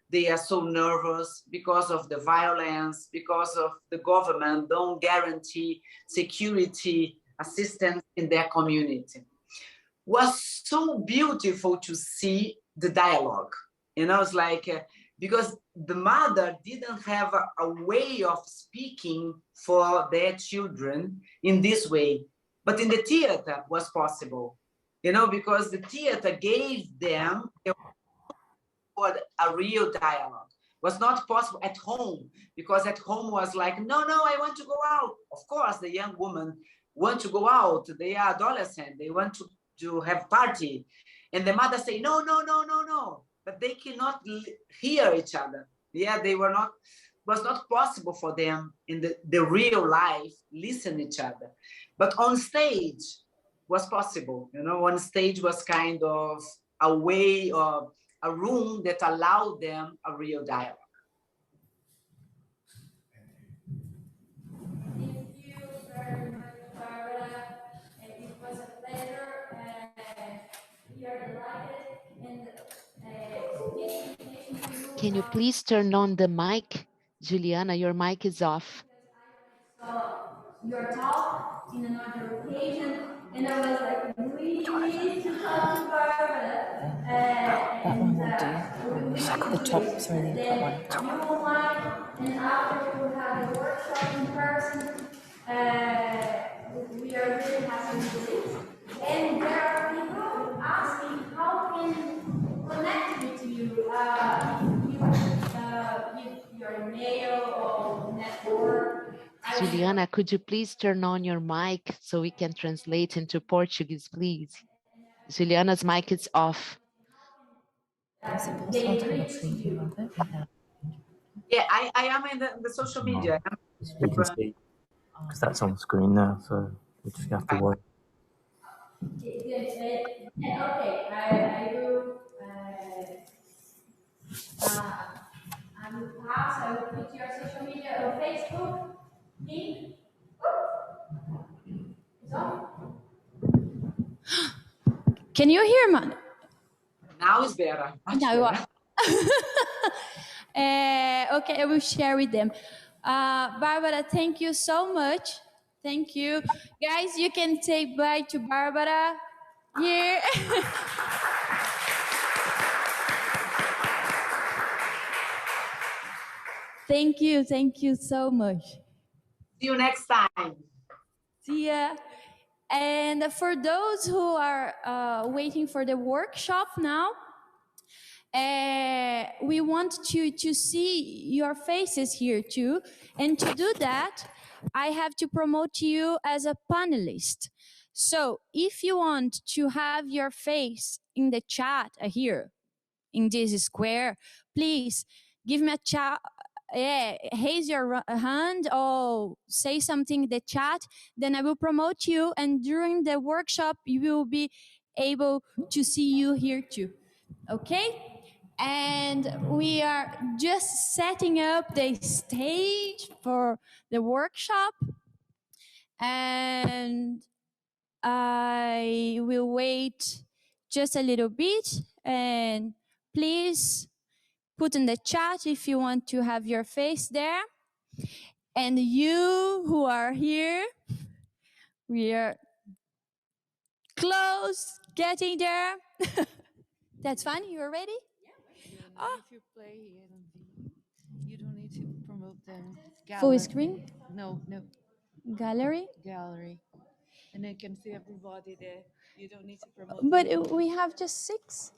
they are so nervous because of the violence, because of the government don't guarantee security assistance in their community. Was so beautiful to see the dialogue. You know, it's like, because the mother didn't have a way of speaking for their children in this way, but in the theater was possible, you know, because the theater gave them a real dialogue. Was not possible at home, because at home was like, no, I want to go out. Of course, the young women want to go out. They are adolescent. They want to have party. And the mother say, no. But they cannot hear each other. Yeah, was not possible for them in the real life, listen each other. But on stage was possible. You know, on stage was kind of a way of a room that allowed them a real dialogue. Thank you very much, Bárbara. It was a pleasure. We are delighted. And Can you please turn on the mic? Juliana, your mic is off. Your talk in another occasion, and I was like, please talk to Bárbara. The top, sorry, the top one. You online, and after we will have a workshop in person. We are really happy with it. And there are people asking how can connect with you, if your email or network. Juliana, could you please turn on your mic so we can translate into Portuguese, please? Juliana's mic is off. Yeah, I am in the social media. We can see, because that's on the screen now, so we just have to wait. Okay, I will. I will put your social media on Facebook. Link. Can you hear me? Now it's better. Okay, I will share with them. Bárbara, thank you so much. Thank you. Guys, you can say bye to Bárbara here. Thank you so much. See you next time. See ya. And for those who are waiting for the workshop now, we want to see your faces here too. And to do that, I have to promote you as a panelist. So if you want to have your face in the chat here, in this square, please give me a chat. Raise your hand or say something in the chat, then I will promote you, and during the workshop you will be able to see you here too. Okay? And we are just setting up the stage for the workshop, and I will wait just a little bit, and please put in the chat if you want to have your face there. And you who are here, we are close, getting there. That's fine, you are ready? Yeah. If you play here on video, you don't need to promote the gallery. Full screen? No. Gallery? Gallery. And I can see everybody there. You don't need to promote. But we have just 6.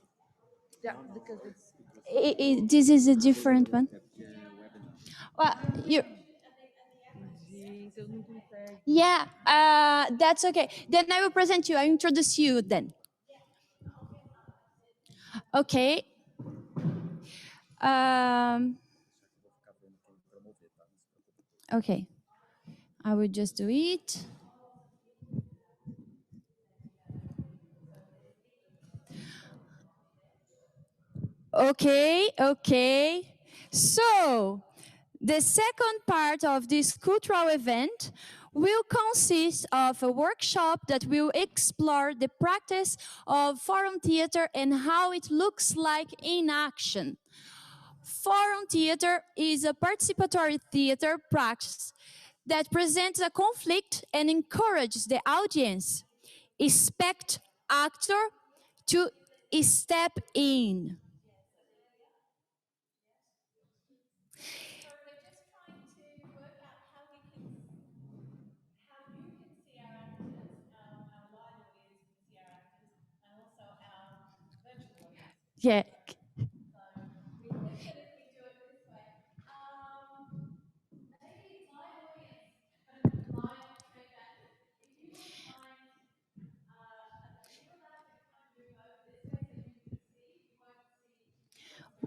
Yeah, because it's... This is a different one. Well, you... Yeah, that's okay. Then I will present you. I introduce you then. Okay. Okay. I will just do it. Okay. So The second part of this cultural event will consist of a workshop that will explore the practice of forum theater and how it looks like in action. Forum theater is a participatory theater practice that presents a conflict and encourages the audience, expect actor, to step in. Yeah.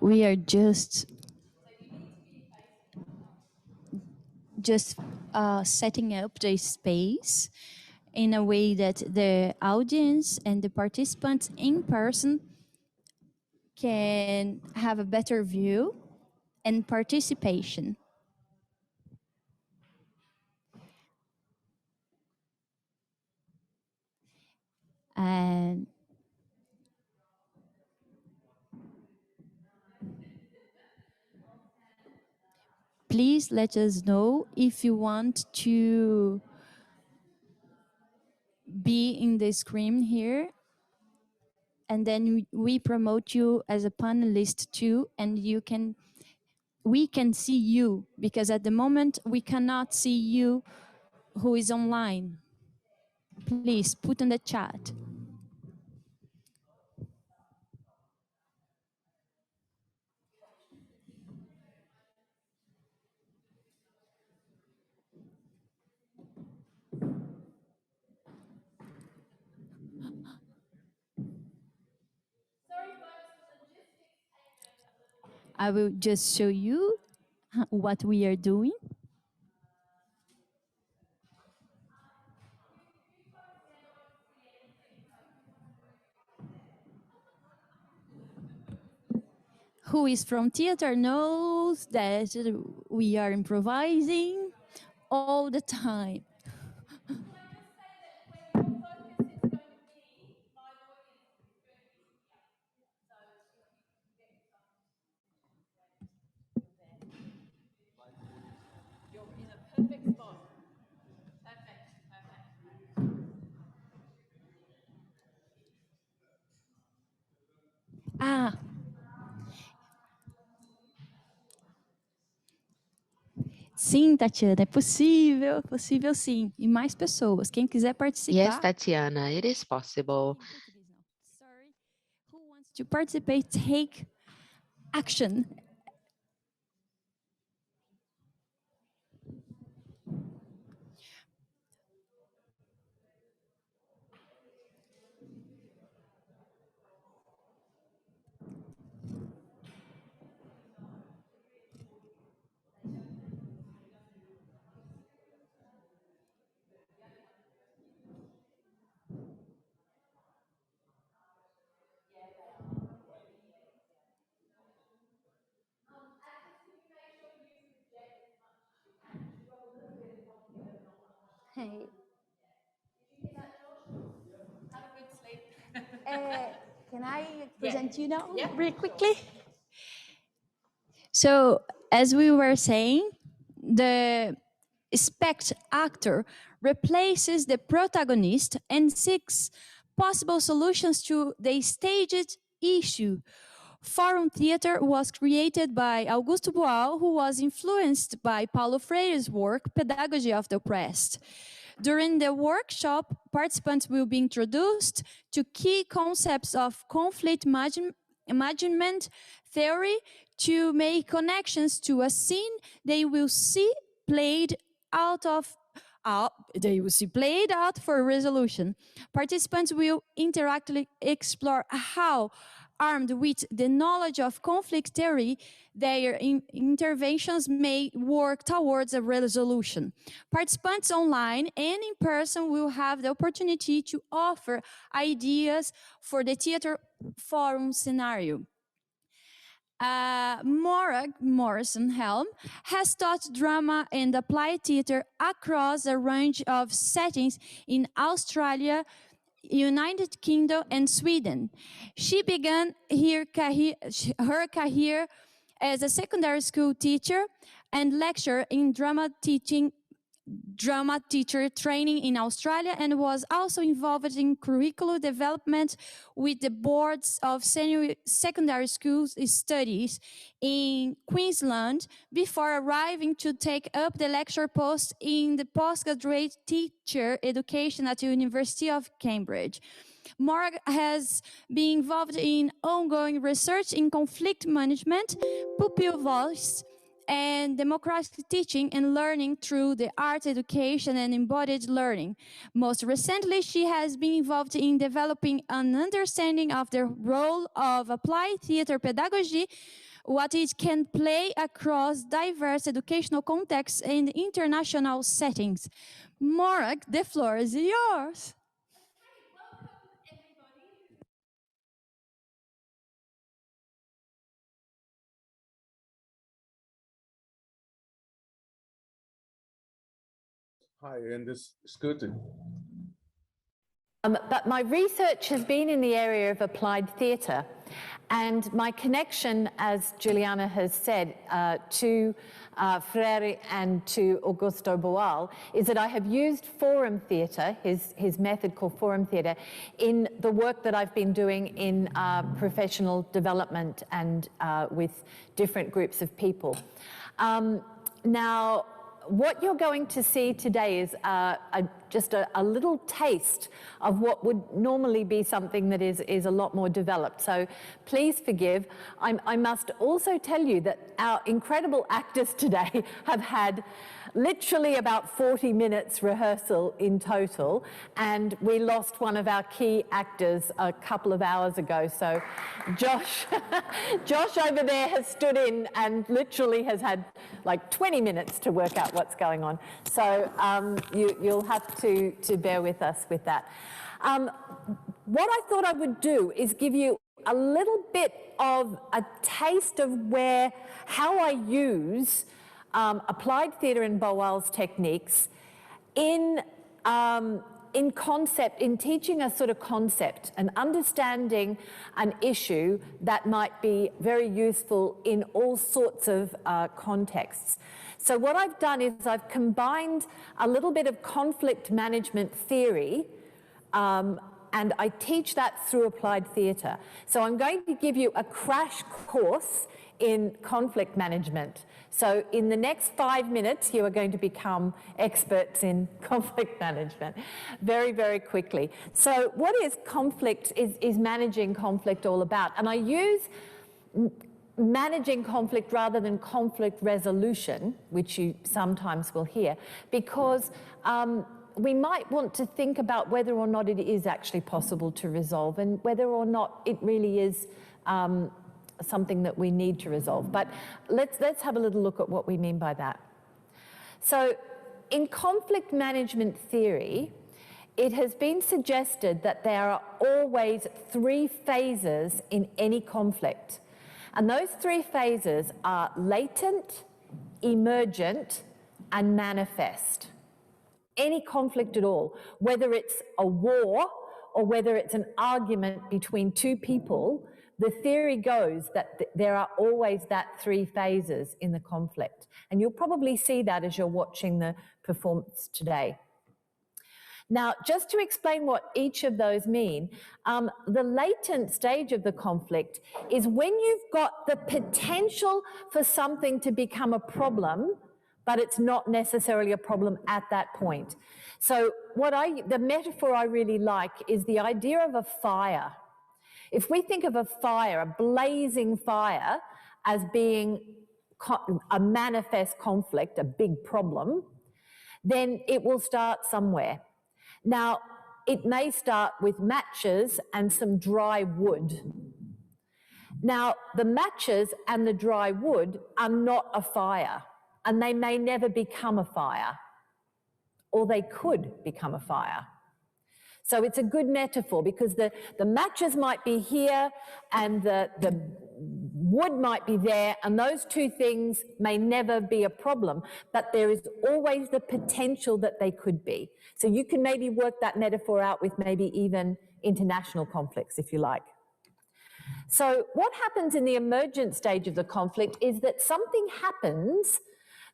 We are just setting up the space in a way that the audience and the participants in person can have a better view and participation. And please let us know if you want to be in the screen here, and then we promote you as a panelist too, and we can see you, because at the moment we cannot see you who is online. Please put in the chat. I will just show you what we are doing. Who is from theater knows that we are improvising all the time. Ah. Sim, Tatiana, é possível sim. E mais pessoas. Quem quiser participar. Yes, Tatiana, it is possible. Sorry. Who wants to participate, take action. Hey. Have a good sleep. Can I present you now really quickly? So, as we were saying, the expect actor replaces the protagonist and seeks possible solutions to the staged issue. Forum theater was created by Augusto Boal, who was influenced by Paulo Freire's work, Pedagogy of the Oppressed. During the workshop, participants will be introduced to key concepts of conflict management theory to make connections to a scene they will see played out for resolution. Participants will interactively explore how, armed with the knowledge of conflict theory, their interventions may work towards a resolution. Participants online and in person will have the opportunity to offer ideas for the theater forum scenario. Morag, Morrison-Helme, has taught drama and applied theatre across a range of settings in Australia, United Kingdom, and Sweden. She began her career as a secondary school teacher and lecturer in drama teacher training in Australia, and was also involved in curriculum development with the boards of secondary schools studies in Queensland before arriving to take up the lecture post in the postgraduate teacher education at the University of Cambridge. Morag has been involved in ongoing research in conflict management, pupil voice, and democratic teaching and learning through the art education and embodied learning. Most recently, she has been involved in developing an understanding of the role of applied theatre pedagogy, what it can play across diverse educational contexts and international settings. Morag, the floor is yours. Hi, and this is good. But my research has been in the area of applied theatre, and my connection, as Juliana has said, to Freire and to Augusto Boal is that I have used forum theatre, his method called forum theatre, in the work that I've been doing in professional development and with different groups of people. Now, what you're going to see today is just a little taste of what would normally be something that is a lot more developed. So please forgive. I must also tell you that our incredible actors today have had literally about 40 minutes rehearsal in total, and we lost one of our key actors a couple of hours ago. So Josh, Josh over there has stood in and literally has had like 20 minutes to work out what's going on. So you'll have to bear with us with that. What I thought I would do is give you a little bit of a taste of how I use applied theatre and Boal's techniques in concept, in teaching a sort of concept and understanding an issue that might be very useful in all sorts of contexts. So what I've done is I've combined a little bit of conflict management theory, and I teach that through applied theatre. So I'm going to give you a crash course in conflict management. So in the next 5 minutes, you are going to become experts in conflict management very, very quickly. So what is conflict, is managing conflict all about? And I use managing conflict rather than conflict resolution, which you sometimes will hear, because we might want to think about whether or not it is actually possible to resolve and whether or not it really is something that we need to resolve. But let's have a little look at what we mean by that. So in conflict management theory, it has been suggested that there are always 3 phases in any conflict. And those 3 phases are latent, emergent, and manifest. Any conflict at all, whether it's a war or whether it's an argument between 2 people, the theory goes that there are always that 3 phases in the conflict. And you'll probably see that as you're watching the performance today. Now, just to explain what each of those mean, the latent stage of the conflict is when you've got the potential for something to become a problem, but it's not necessarily a problem at that point. So the metaphor I really like is the idea of a fire. If we think of a fire, a blazing fire, as being a manifest conflict, a big problem, then it will start somewhere. Now, it may start with matches and some dry wood. Now, the matches and the dry wood are not a fire, and they may never become a fire, or they could become a fire. So it's a good metaphor because the matches might be here and the wood might be there, and those two things may never be a problem, but there is always the potential that they could be. So you can maybe work that metaphor out with maybe even international conflicts, if you like. So what happens in the emergent stage of the conflict is that something happens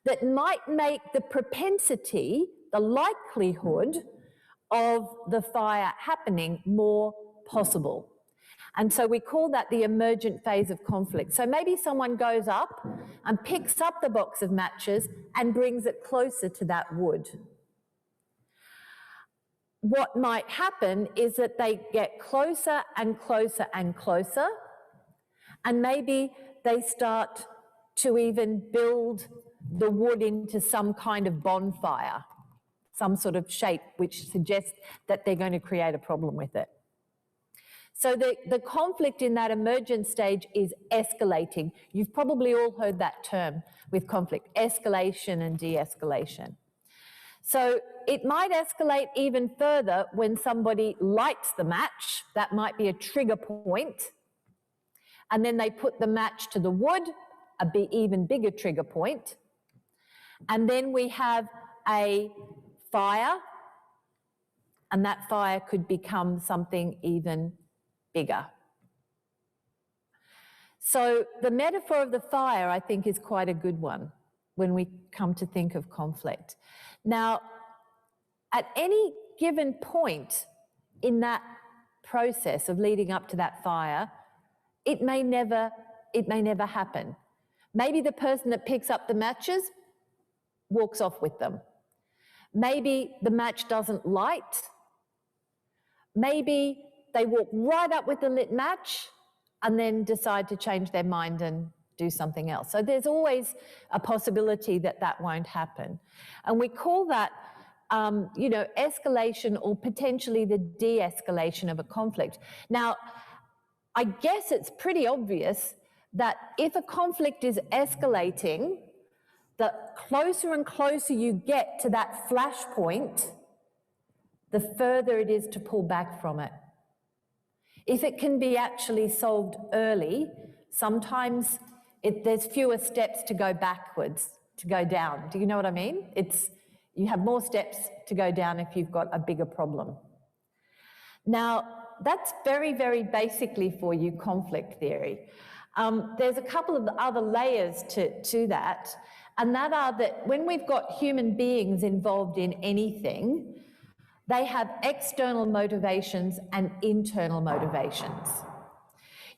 that might make the propensity, the likelihood of the fire happening more possible. And so we call that the emergent phase of conflict. So maybe someone goes up and picks up the box of matches and brings it closer to that wood. What might happen is that they get closer and closer and closer, and maybe they start to even build the wood into some kind of bonfire, some sort of shape which suggests that they're going to create a problem with it. So the conflict in that emergent stage is escalating. You've probably all heard that term with conflict, escalation and de-escalation. So it might escalate even further when somebody lights the match. That might be a trigger point. And then they put the match to the wood, even bigger trigger point. And then we have a fire, and that fire could become something even bigger. So the metaphor of the fire, I think, is quite a good one when we come to think of conflict. Now, at any given point in that process of leading up to that fire, it may never happen. Maybe the person that picks up the matches walks off with them. Maybe the match doesn't light. Maybe they walk right up with the lit match and then decide to change their mind and do something else. So there's always a possibility that that won't happen. And we call that, escalation, or potentially the de-escalation of a conflict. Now, I guess it's pretty obvious that if a conflict is escalating, the closer and closer you get to that flash point, the further it is to pull back from it. If it can be actually solved early, sometimes there's fewer steps to go backwards, to go down. Do you know what I mean? You have more steps to go down if you've got a bigger problem. Now, that's very, very basically for you conflict theory. There's a couple of other layers to that, and that are that when we've got human beings involved in anything, they have external motivations and internal motivations.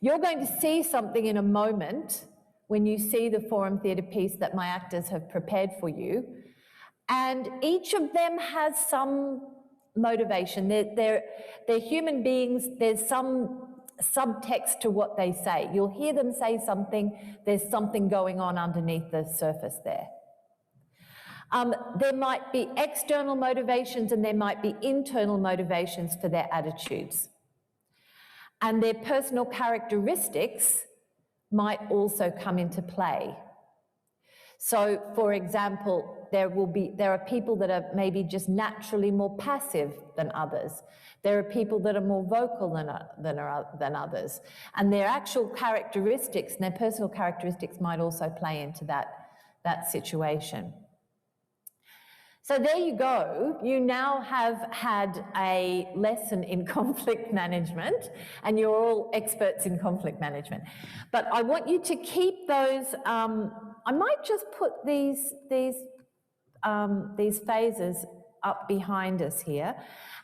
You're going to see something in a moment when you see the Forum Theatre piece that my actors have prepared for you, and each of them has some motivation. They're human beings. There's some subtext to what they say. You'll hear them say something. There's something going on underneath the surface there. There might be external motivations and there might be internal motivations for their attitudes. And their personal characteristics might also come into play. So, for example, there are people that are maybe just naturally more passive than others. There are people that are more vocal than others. And their actual characteristics and their personal characteristics might also play into that situation. So there you go. You now have had a lesson in conflict management, and you're all experts in conflict management. But I want you to keep those. I might just put these phases up behind us here,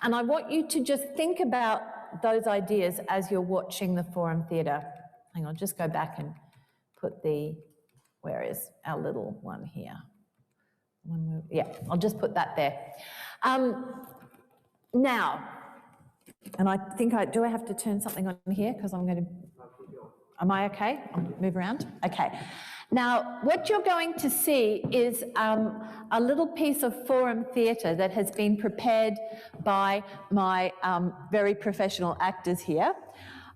and I want you to just think about those ideas as you're watching the Forum Theatre. Hang on, just go back and put where is our little one here? Yeah, I'll just put that there. Now, and I think do I have to turn something on here? Because I'm going to, am I okay? I'll move around? Okay. Now, what you're going to see is a little piece of Forum Theatre that has been prepared by my very professional actors here.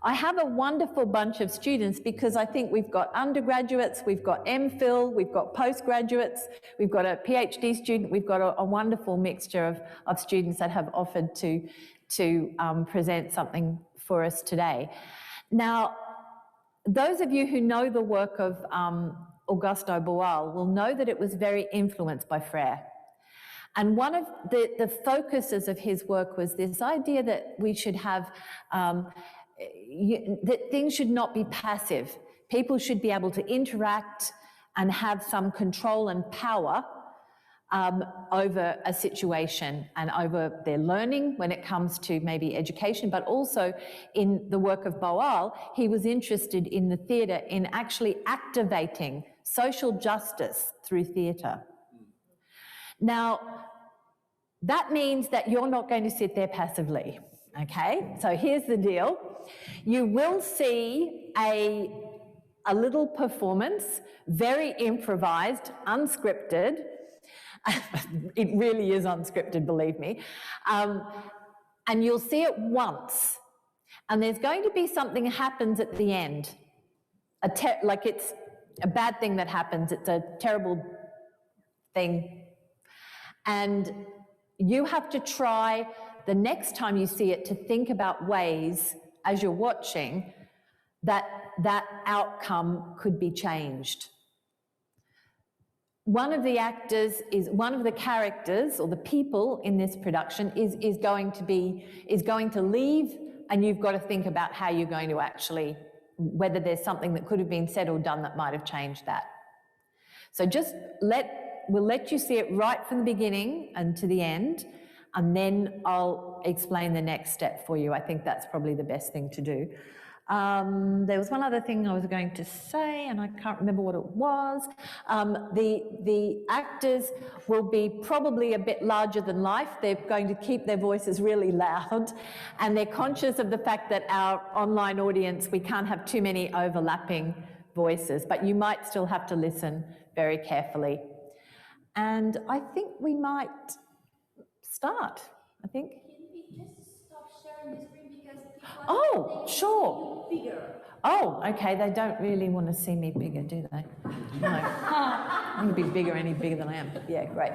I have a wonderful bunch of students because I think we've got undergraduates, we've got MPhil, we've got postgraduates, we've got a PhD student, we've got a wonderful mixture of students that have offered to present something for us today. Now, those of you who know the work of Augusto Boal will know that it was very influenced by Freire. And one of the focuses of his work was this idea that we should have, that things should not be passive. People should be able to interact and have some control and power over a situation and over their learning when it comes to maybe education, but also in the work of Boal, he was interested in the theatre, in actually activating social justice through theatre. Now, that means that you're not going to sit there passively, okay? So here's the deal. You will see a little performance, very improvised, unscripted. It really is unscripted, believe me. And you'll see it once. And there's going to be something that happens at the end. Like it's a bad thing that happens. It's a terrible thing. And you have to try the next time you see it to think about ways, as you're watching, that that outcome could be changed. One of the actors is, one of the characters or the people in this production is going to leave, and you've got to think about how you're going to actually, whether there's something that could have been said or done that might have changed that. So just we'll let you see it right from the beginning and to the end, and then I'll explain the next step for you. I think that's probably the best thing to do. There was one other thing I was going to say, and I can't remember what it was. The actors will be probably a bit larger than life. They're going to keep their voices really loud, and they're conscious of the fact that our online audience, we can't have too many overlapping voices, but you might still have to listen very carefully. And I think we might start, I think. Oh, sure. Oh, okay, they don't really want to see me bigger, do they? No. I'm going to be bigger, any bigger than I am. Yeah, great.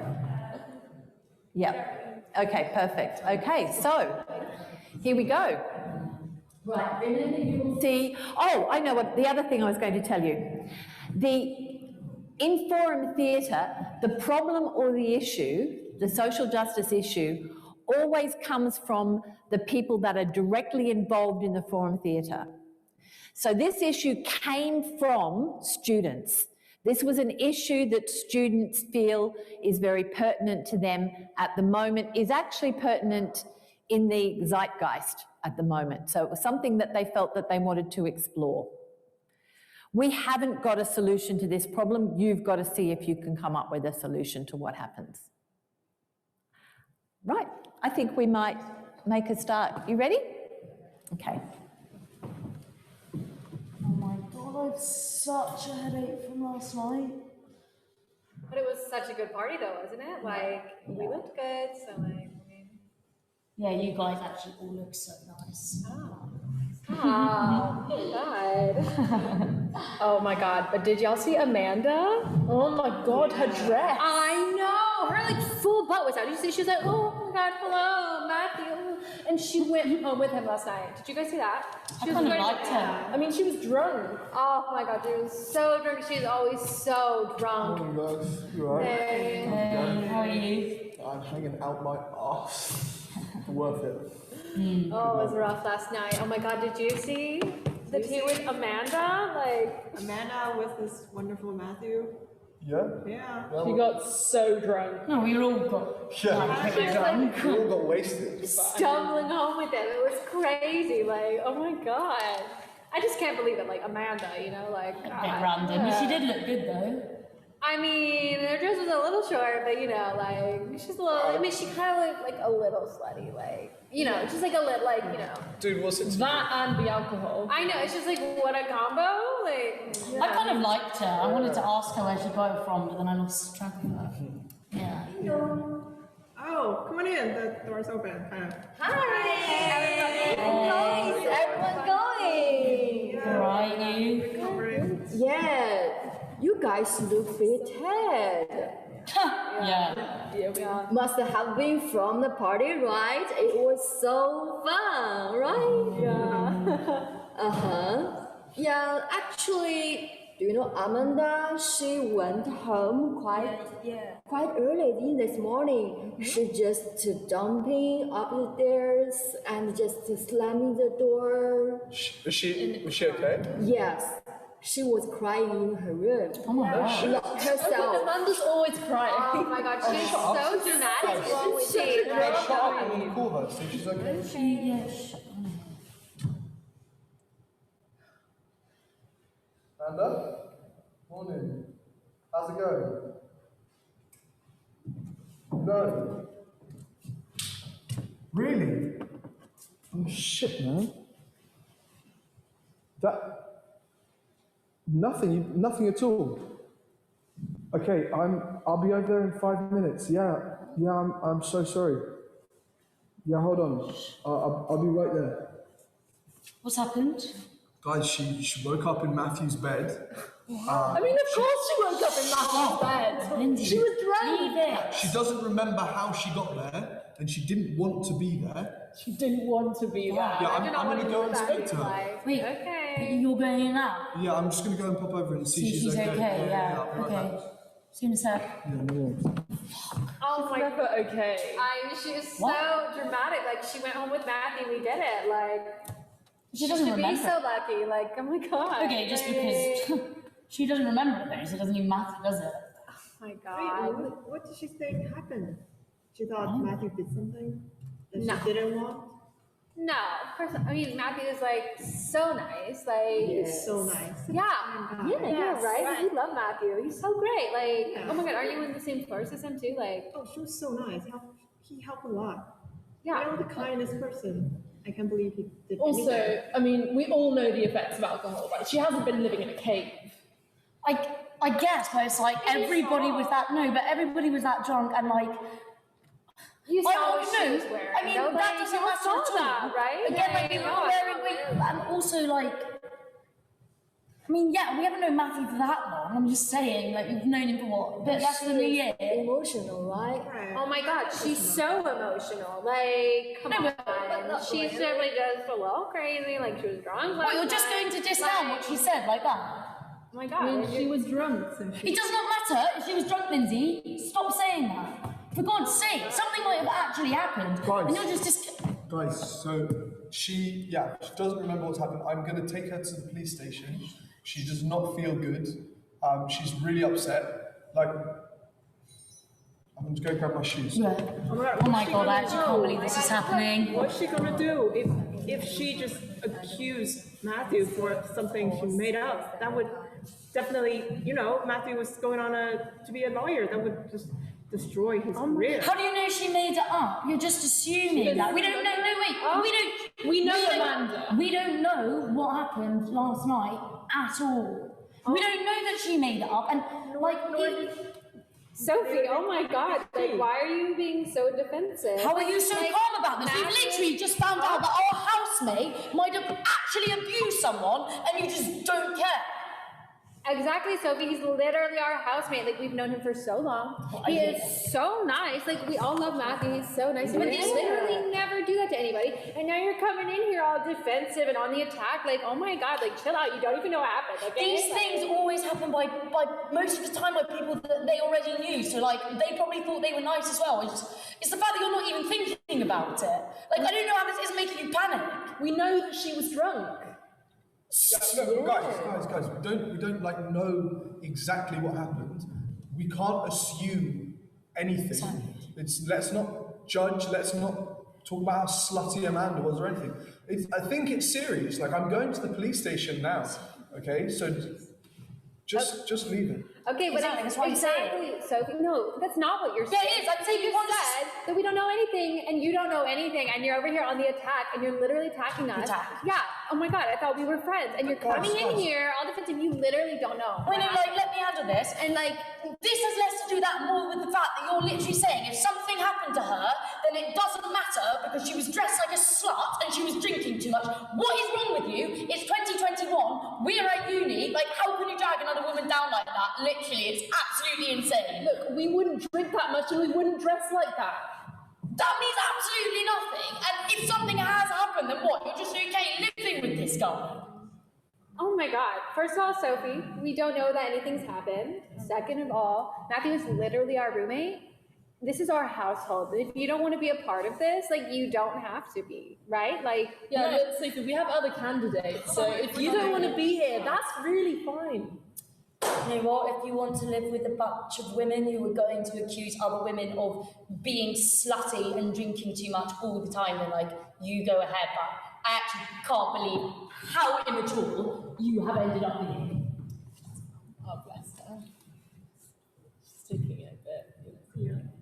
Yeah. Okay, perfect. Okay, so here we go. Right, remember you will see, oh, I know what, the other thing I was going to tell you. In forum theatre, the problem or the issue, the social justice issue, always comes from the people that are directly involved in the forum theatre. So this issue came from students. This was an issue that students feel is very pertinent to them at the moment, is actually pertinent in the zeitgeist at the moment. So it was something that they felt that they wanted to explore. We haven't got a solution to this problem. You've got to see if you can come up with a solution to what happens. Right, I think we might make a start. You ready? Okay. Oh my God, I have such a headache from last night. But it was such a good party though, wasn't it? Like, we looked good, so like, I mean... Yeah, you guys actually all look so nice. Oh, God. Oh my God, but did y'all see Amanda? Oh my God, her dress. I know, her like full butt was out. Did you see, she was like, oh my God, hello, Matthew. And she went home with him last night. Did you guys see that? I kind of liked her. I mean, she was drunk. Oh my God, she was so drunk. She's always so drunk. Oh my God, you alright? Hey, how are you? I'm hanging out my arse. Worth it. Oh, it was rough last night. Oh my God, did you see the tea with Amanda? Like Amanda with this wonderful Matthew. Yeah? Yeah. She got so drunk. No, we all got pretty drunk. We all got wasted. Stumbling home with them. It was crazy. Like, oh my God. I just can't believe it. Like Amanda, you know, like. A bit random. She did look good though. I mean, her dress was a little short, but you know, like, she's a little, I mean, she kind of looked like a little slutty, like, you know, just like a little, like, you know. Dude, what's it? That and the alcohol. I know, it's just like, what a combo, like. Yeah. I kind of liked her. I wanted to ask her where she got it from, but then I lost track of her. Yeah. Oh, come on in. The door's open, kind of. Hi, everybody. How's everyone going? All right, you? Yeah. You guys look fit. Yeah. Must have been from the party, right? It was so fun, right? Yeah. Yeah, actually, do you know Amanda? She went home quite early this morning. She just jumping up the stairs and just slamming the door. Was she okay? Yes. She was crying in her room. Oh my She God. locked herself. Amanda's always crying. Oh my God, she's so dramatic. What's wrong with you? Shut up, I'm gonna call her, see if she's okay. Amanda? Morning. How's it going? No. Really? Oh shit, man. Nothing at all. Okay, I'll be over there in 5 minutes. Yeah, I'm so sorry. Yeah, hold on. I'll be right there. What's happened? Guys, she woke up in Matthew's bed. I mean, of course she woke up in Matthew's bed. Lindsay, She was drunk. leave it. She doesn't remember how she got there, and she didn't want to be there. She didn't want to be there. Yeah, I'm going to go and speak to her. Wait, okay. You're going in now? Yeah, I'm just going to go and pop over and see she's okay. Yeah, I'll be right okay. back. See you in a sec. Yeah, no worries. Oh my God. Okay. She was so dramatic. Like, she went home with Matthew. We did it. Like, She doesn't should remember. be so lucky. Like, oh my God. Okay, just because she doesn't remember things, it doesn't even matter, does it? Oh my God. Wait, what did she think happened? She thought Matthew did something that No. she didn't want? No, of course not. I mean, Matthew is like so nice. Like, He is so nice. Yeah. Yeah, Yes. right? We love Matthew. He's so great. Like, oh my God, are you in the same course as him too? Like, Oh, she was so nice. He helped a lot. Yeah. You know, the kindest person. I can't believe he did also, anything. I mean, we all know the effects of alcohol, right? She hasn't been living in a cave. I guess, but it's like everybody was that drunk and like. You saw I what don't she was know. wearing. I mean, Nobody that doesn't else matter saw at all. that, right? Again, like, we Like, were no, wearing, and also like. I mean, yeah, we haven't known Matthew for that long. I'm just saying, like, we've known him for what, a bit less than a year. Emotional, right? Oh my God, she's so emotional. Like, come on. She certainly does a little crazy. Like, she was drunk. What, you're just going to discount what she said like that? Oh my God. I mean, she was drunk. So It does not matter if she was drunk, Lindsay. Stop saying that. For God's sake, something might have actually happened. Guys. And you're just Guys, so she doesn't remember what's happened. I'm going to take her to the police station. She does not feel good. She's really upset. Like, I'm just going to grab my shoes. Yeah. Oh my God, I actually can't believe this is happening. What's she gonna do if she just accused Matthew for something she made up? That would definitely, you know, Matthew was going on to be a lawyer. That would just destroy his career. How do you know she made it up? You're just assuming that. We don't know. No, wait. We know Amanda. We don't know what happened last night at all. We don't know that she made it up. And like, Sophie, oh my God, like, why are you being so defensive? how are you so Like, calm about this? We've Matthew- literally just found out that our housemate might have actually abused someone, and you just don't care. Exactly, Sophie. He's literally our housemate. Like, we've known him for so long. He is so nice. Like, we all love Matthew. He's so nice. He would literally never do that to anybody. And now you're coming in here all defensive and on the attack. Like, oh my God, like, chill out. You don't even know what happened. Okay? These things always happen by most of the time by people that they already knew. So like they probably thought they were nice as well. It's the fact that you're not even thinking about it. Like, I don't know how this is making you panic. We know that she was drunk. Yeah, no, guys, we don't like know exactly what happened. We can't assume anything. Let's not judge. Let's not talk about how slutty Amanda was or anything. I think it's serious. Like, I'm going to the police station now. Okay, so just leave it. Okay, but exactly, Sophie. No, that's not what you're saying. Yeah, it is. I'm saying you said that we don't know anything, and you don't know anything, and you're over here on the attack, and you're literally attacking us. Yeah. Oh my God, I thought we were friends, and you're coming in here all defensive. You literally don't know. Wait, no, like, let me handle this. And like, this has less to do that more with the fact that you're literally saying if something happened to her, then it doesn't matter because she was dressed like a slut and she was drinking too much. What is wrong with you? It's 2021. We're at uni. Like, how can you drag another woman down like that? Literally, it's absolutely insane. Look, we wouldn't drink that much and we wouldn't dress like that. That means absolutely nothing. And if something has happened, then what? You're just okay living with this guy. Oh my God. First of all, Sophie, we don't know that anything's happened. Second of all, Matthew is literally our roommate. This is our household. If you don't want to be a part of this, like, you don't have to be, right? Like, yeah, but Sophie, we have other candidates. So if you don't want to be here, that's really fine. You know what? If you want to live with a bunch of women who are going to accuse other women of being slutty and drinking too much all the time, then, like, you go ahead. But I actually can't believe how immature you have ended up being. Oh, bless her. Sticking it a bit here.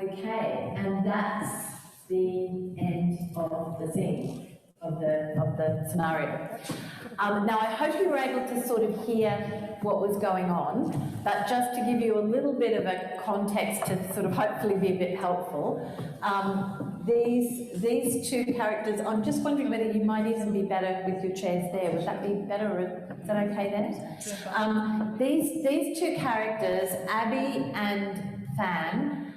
Okay, and that's the end of the thing, of the scenario. Now, I hope you were able to sort of hear what was going on, but just to give you a little bit of a context to sort of hopefully be a bit helpful, these two characters, I'm just wondering whether you might even be better with your chairs there. Would that be better, or is that okay there? These two characters, Abby and Fan,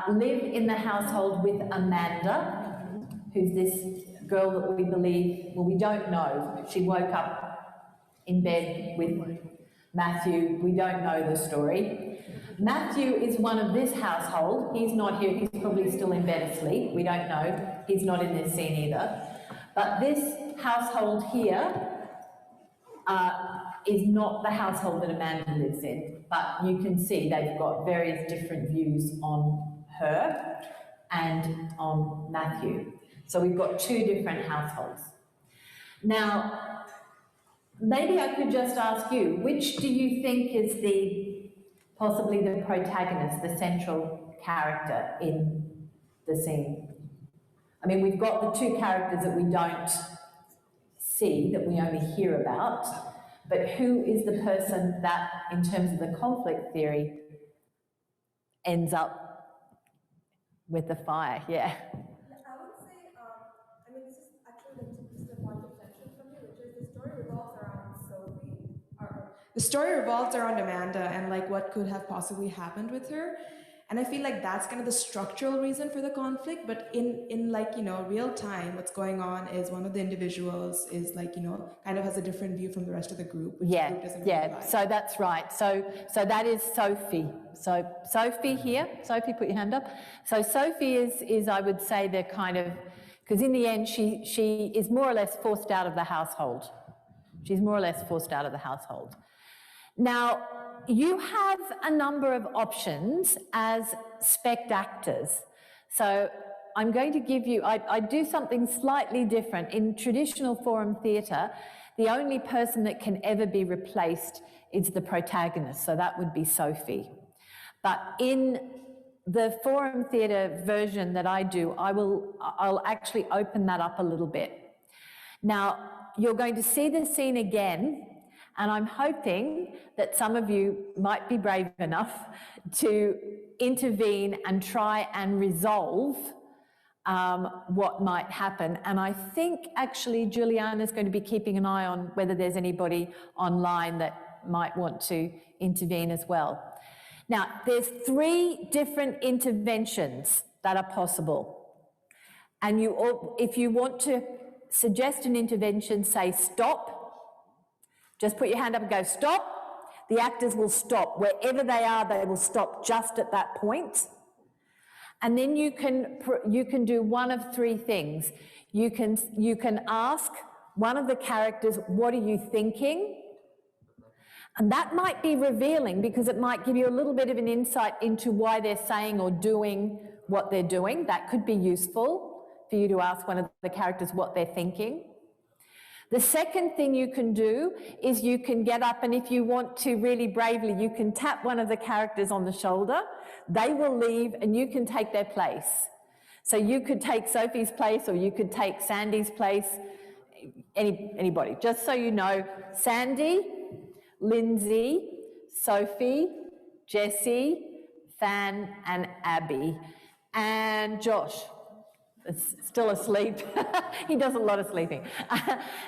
live in the household with Amanda, who's this girl that we believe, well, we don't know. She woke up in bed with Matthew. We don't know the story. Matthew is one of this household. He's not here. He's probably still in bed asleep. We don't know. He's not in this scene either. But this household here is not the household that Amanda lives in. But you can see they've got various different views on her and on Matthew. So we've got two different households. Now, maybe I could just ask you, which do you think is possibly the protagonist, the central character in the scene? I mean, we've got the two characters that we don't see, that we only hear about, but who is the person that, in terms of the conflict theory, ends up with the fire? Yeah. The story revolves around Amanda and like what could have possibly happened with her. And I feel like that's kind of the structural reason for the conflict. But in like, you know, real time, what's going on is one of the individuals is like, you know, kind of has a different view from the rest of the group. Which the group doesn't really like. So that's right. So that is Sophie. So Sophie here. Sophie, put your hand up. So Sophie is I would say the kind of, because in the end she is more or less forced out of the household. She's more or less forced out of the household. Now, you have a number of options as spect actors. So I'm going to give you, I do something slightly different. In traditional forum theatre, the only person that can ever be replaced is the protagonist, so that would be Sophie. But in the forum theatre version that I do, I'll actually open that up a little bit. Now, you're going to see the scene again, and I'm hoping that some of you might be brave enough to intervene and try and resolve what might happen. And I think actually Juliana's going to be keeping an eye on whether there's anybody online that might want to intervene as well. Now, there's 3 different interventions that are possible. And if you want to suggest an intervention, say stop. Just put your hand up and go, stop. The actors will stop. Wherever they are, they will stop just at that point. And then you can do one of 3 things. You can ask one of the characters, what are you thinking? And that might be revealing because it might give you a little bit of an insight into why they're saying or doing what they're doing. That could be useful for you to ask one of the characters what they're thinking. The second thing you can do is you can get up, and if you want to really bravely, you can tap one of the characters on the shoulder. They will leave and you can take their place. So you could take Sophie's place or you could take Sandy's place, anybody. Just so you know, Sandy, Lindsay, Sophie, Jessie, Fan and Abby, and Josh. Still asleep. He does a lot of sleeping.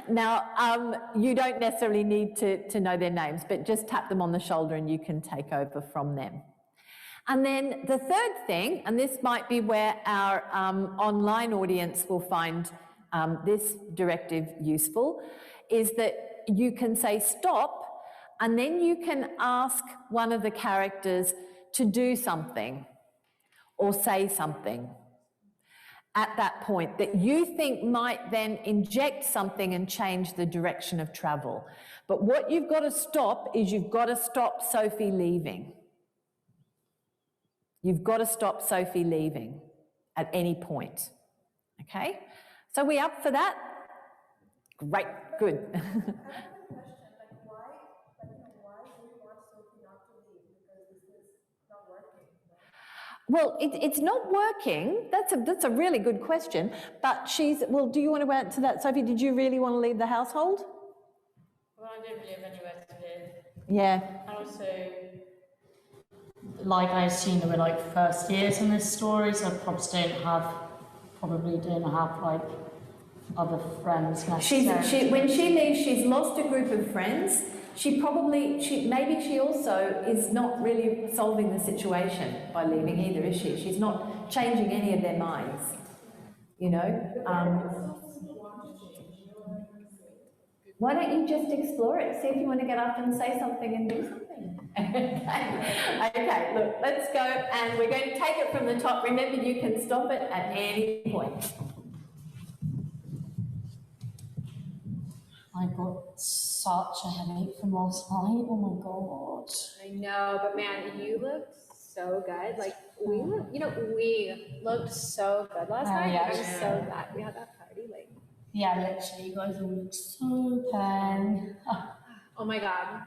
Now, you don't necessarily need to know their names, but just tap them on the shoulder and you can take over from them. And then the third thing, and this might be where our online audience will find this directive useful, is that you can say stop, and then you can ask one of the characters to do something or say something at that point that you think might then inject something and change the direction of travel. But what you've got to stop is you've got to stop Sophie leaving. You've got to stop Sophie leaving at any point. Okay? So we up for that? Great, good. Well, it's not working. That's a really good question. But well, do you want to answer that, Sophie? Did you really want to leave the household? Well, I didn't live anywhere to live. Yeah. And also, like, I assume there were like first years in this story, so I probably don't have like other friends necessarily. When she leaves, she's lost a group of friends. Maybe she also is not really solving the situation by leaving either, is she? She's not changing any of their minds, you know? Why don't you just explore it? See if you want to get up and say something and do something. Okay, look, let's go, and we're going to take it from the top. Remember, you can stop it at any point. I got such a headache from last night. Oh my god. I know, but man, you looked so good. Like we looked so good last night. Yeah, I was so glad we had that party. Like, yeah, literally, you guys all look so pen. Oh my god.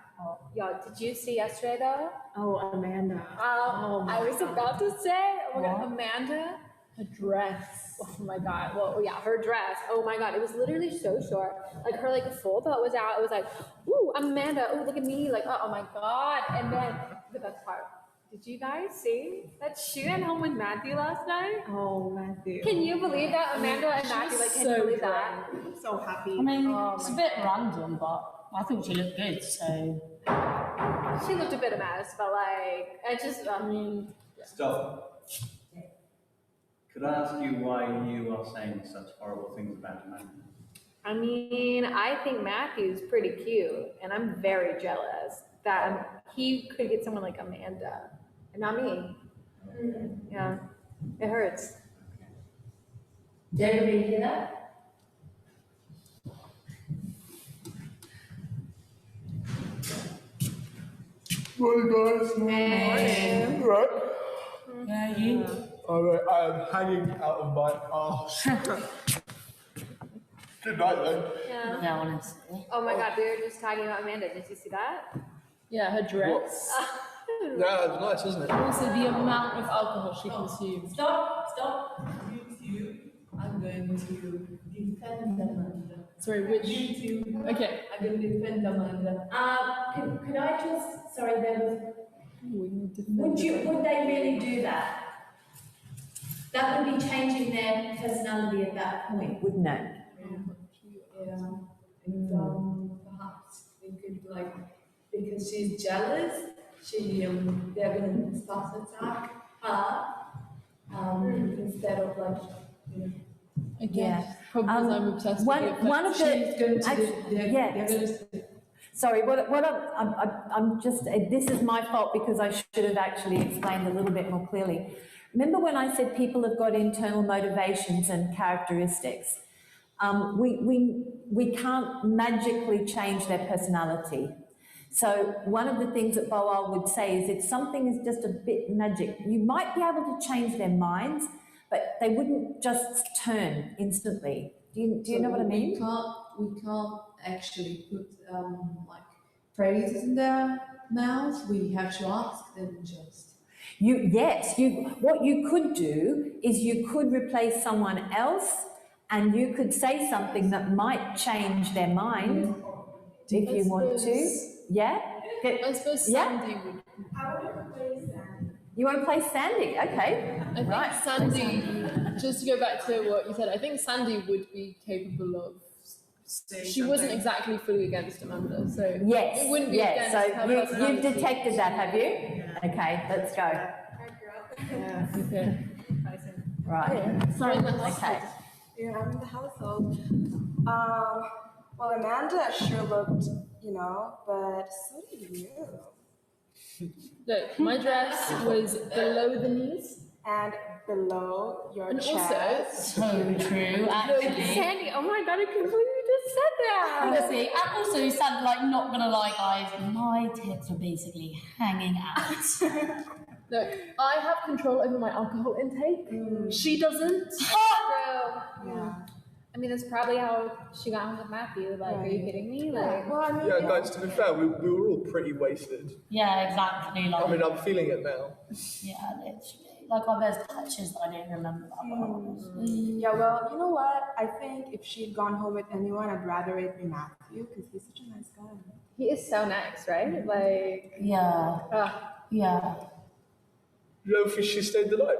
Yo, did you see yesterday though? Oh, Amanda. I was about to say, oh my god, Amanda, her dress. Oh my god. Well, yeah, her dress. Oh my god, it was literally so short. Like her full belt was out. It was like, ooh, Amanda. Oh, look at me. Like, oh my god. And then the best part. Did you guys see that she went home with Matthew last night? Oh, Matthew. Can you believe that? Amanda and Matthew, can you believe that? I'm so happy. I mean, it's a bit random, but I think she looked good, so. She looked a bit a mess, but I mean. Stop. Could I ask you why you are saying such horrible things about Amanda? I mean, I think Matthew's pretty cute, and I'm very jealous that he could get someone like Amanda, and not me. Yeah, it hurts. Did everybody hear that? Morning, guys. Hey. Right? Yeah, you. Alright, I'm hanging out of my arse. Good night, then. Yeah, honestly. Oh my god, we were just talking about Amanda. Did you see that? Yeah, her dress. Yeah, it's nice, isn't it? Also, the amount of alcohol she consumed. Stop. I'm going to defend Amanda. Sorry, which? You two. Okay. I'm going to defend Amanda. Could I just, sorry, there was, would they really do that? That would be changing their personality at that point, wouldn't it? Yeah. And perhaps we could because she's jealous, they're going to start to attack her instead of Again, problems I'm obsessed with. One of Sorry, I'm just, this is my fault because I should have actually explained a little bit more clearly. Remember when I said people have got internal motivations and characteristics? We can't magically change their personality. So one of the things that Boal would say is if something is just a bit magic, you might be able to change their minds, but they wouldn't just turn instantly. Do you know what I mean? We can't actually put phrases in their mouths. We have to ask them just. What you could do is you could replace someone else and you could say something that might change their mind if you want to. Yeah? I suppose Sandy would. You want to play Sandy? Okay. I think Sandy, just to go back to what you said, I think Sandy would be capable of. She wasn't exactly fully against Amanda, so yes, it wouldn't be against so her you've detected that, have you? Okay, let's go. Yeah, okay. Right. Sorry, okay. here I'm in the household. Well, Amanda sure looked, but so did you. Look, my dress was below the knees. And below your and chest. Also, so true, actually. Sandy, oh my god, I can't believe you just said that. Honestly, and also you sound like, not gonna lie, guys, my tits are basically hanging out. Look, I have control over my alcohol intake. She doesn't. Yeah. I mean, that's probably how she got home with Matthew. Like, are you kidding me? Like, Yeah, guys, to be fair, we were all pretty wasted. Yeah, exactly. Like, I mean, I'm feeling it now. Yeah, literally. Like, there's touches that I didn't remember about. Yeah, well, you know what? I think if she'd gone home with anyone, I'd rather it be Matthew, because he's such a nice guy. he is so nice, right? Like, Yeah. Yeah. You don't think she stayed the night?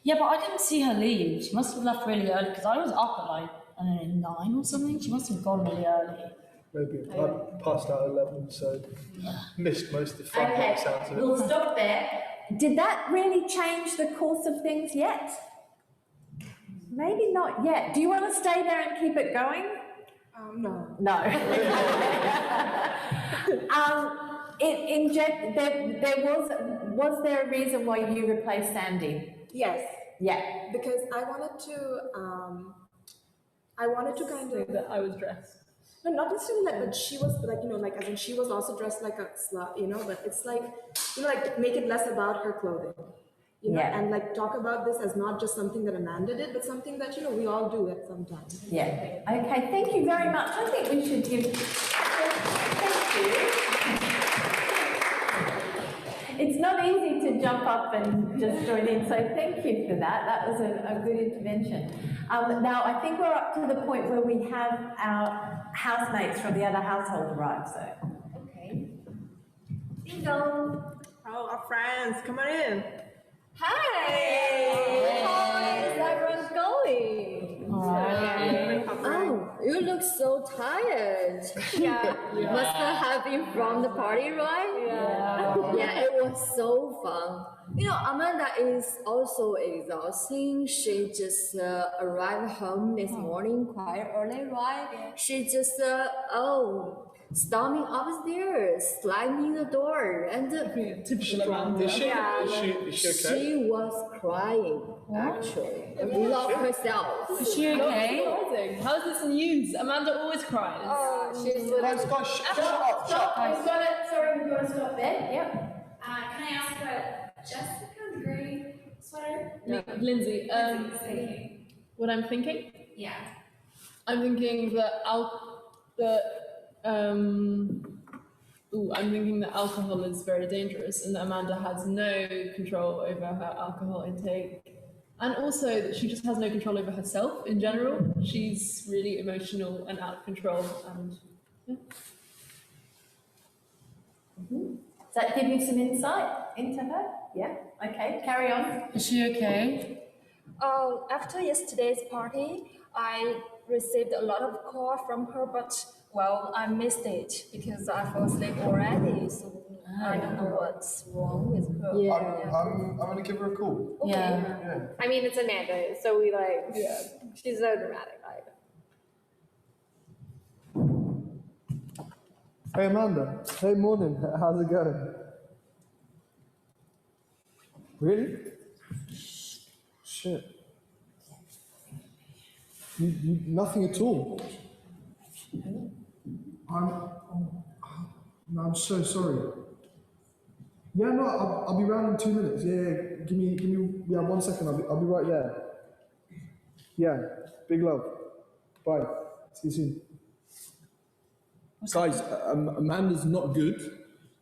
Yeah, but I didn't see her leave. She must have left really early, because I was up at like, I don't know, 9 or something. She must have gone really early. Maybe. I passed out at 11, so missed most of the fun by the sounds of it. We'll stop there. Did that really change the course of things yet? Maybe not yet. Do you want to stay there and keep it going? No. No. Was there a reason why you replaced Sandy? Yes. Yeah. Because I wanted to kind of... that I was dressed. No, not necessarily like, but she was like, as in she was also dressed like a slut, but it's like, like make it less about her clothing, and like talk about this as not just something that Amanda did, but something that, we all do at some time. Yeah. Okay, thank you very much. I think we should give, thank you. It's not easy to jump up and just join in, so thank you for that. That was a good intervention. Now, I think we're up to the point where we have our housemates from the other household arrive, so. okay. Ding dong. Oh, our friends, come on in. Hi! How is everyone going? Oh, you look so tired. Yeah. Must have been from the party, right? Yeah, it was so fun. Amanda is also exhausting. She just arrived home this morning quite early, right? She just, storming upstairs, slamming the door, and typical Amanda. Is she okay? she was crying, actually. Locked herself. Is she okay? How's this news? Amanda always cries. She's Guys, shut up. Sorry, we're gonna stop there. Yep. Can I ask about Jessica's grey sweater? Lindsay, what I'm thinking? Yeah. I'm thinking that I'm thinking that alcohol is very dangerous and that Amanda has no control over her alcohol intake. And also that she just has no control over herself in general. She's really emotional and out of control and Does that give you some insight into her? Yeah. Okay, carry on. Is she okay? After yesterday's party, I received a lot of calls from her, but well, I missed it because I fell asleep already, so I don't know what's wrong with her. I'm gonna give her a call. Okay. Yeah. I mean, it's Amanda, so we like, she's so dramatic. Hey Amanda. Hey, morning. How's it going? Really? Shit. You nothing at all. I'm so sorry. Yeah, no, I'll be around in 2 minutes. Yeah, give me 1 second. I'll be right there. Yeah, big love. Bye. See you soon. Guys, Amanda's not good.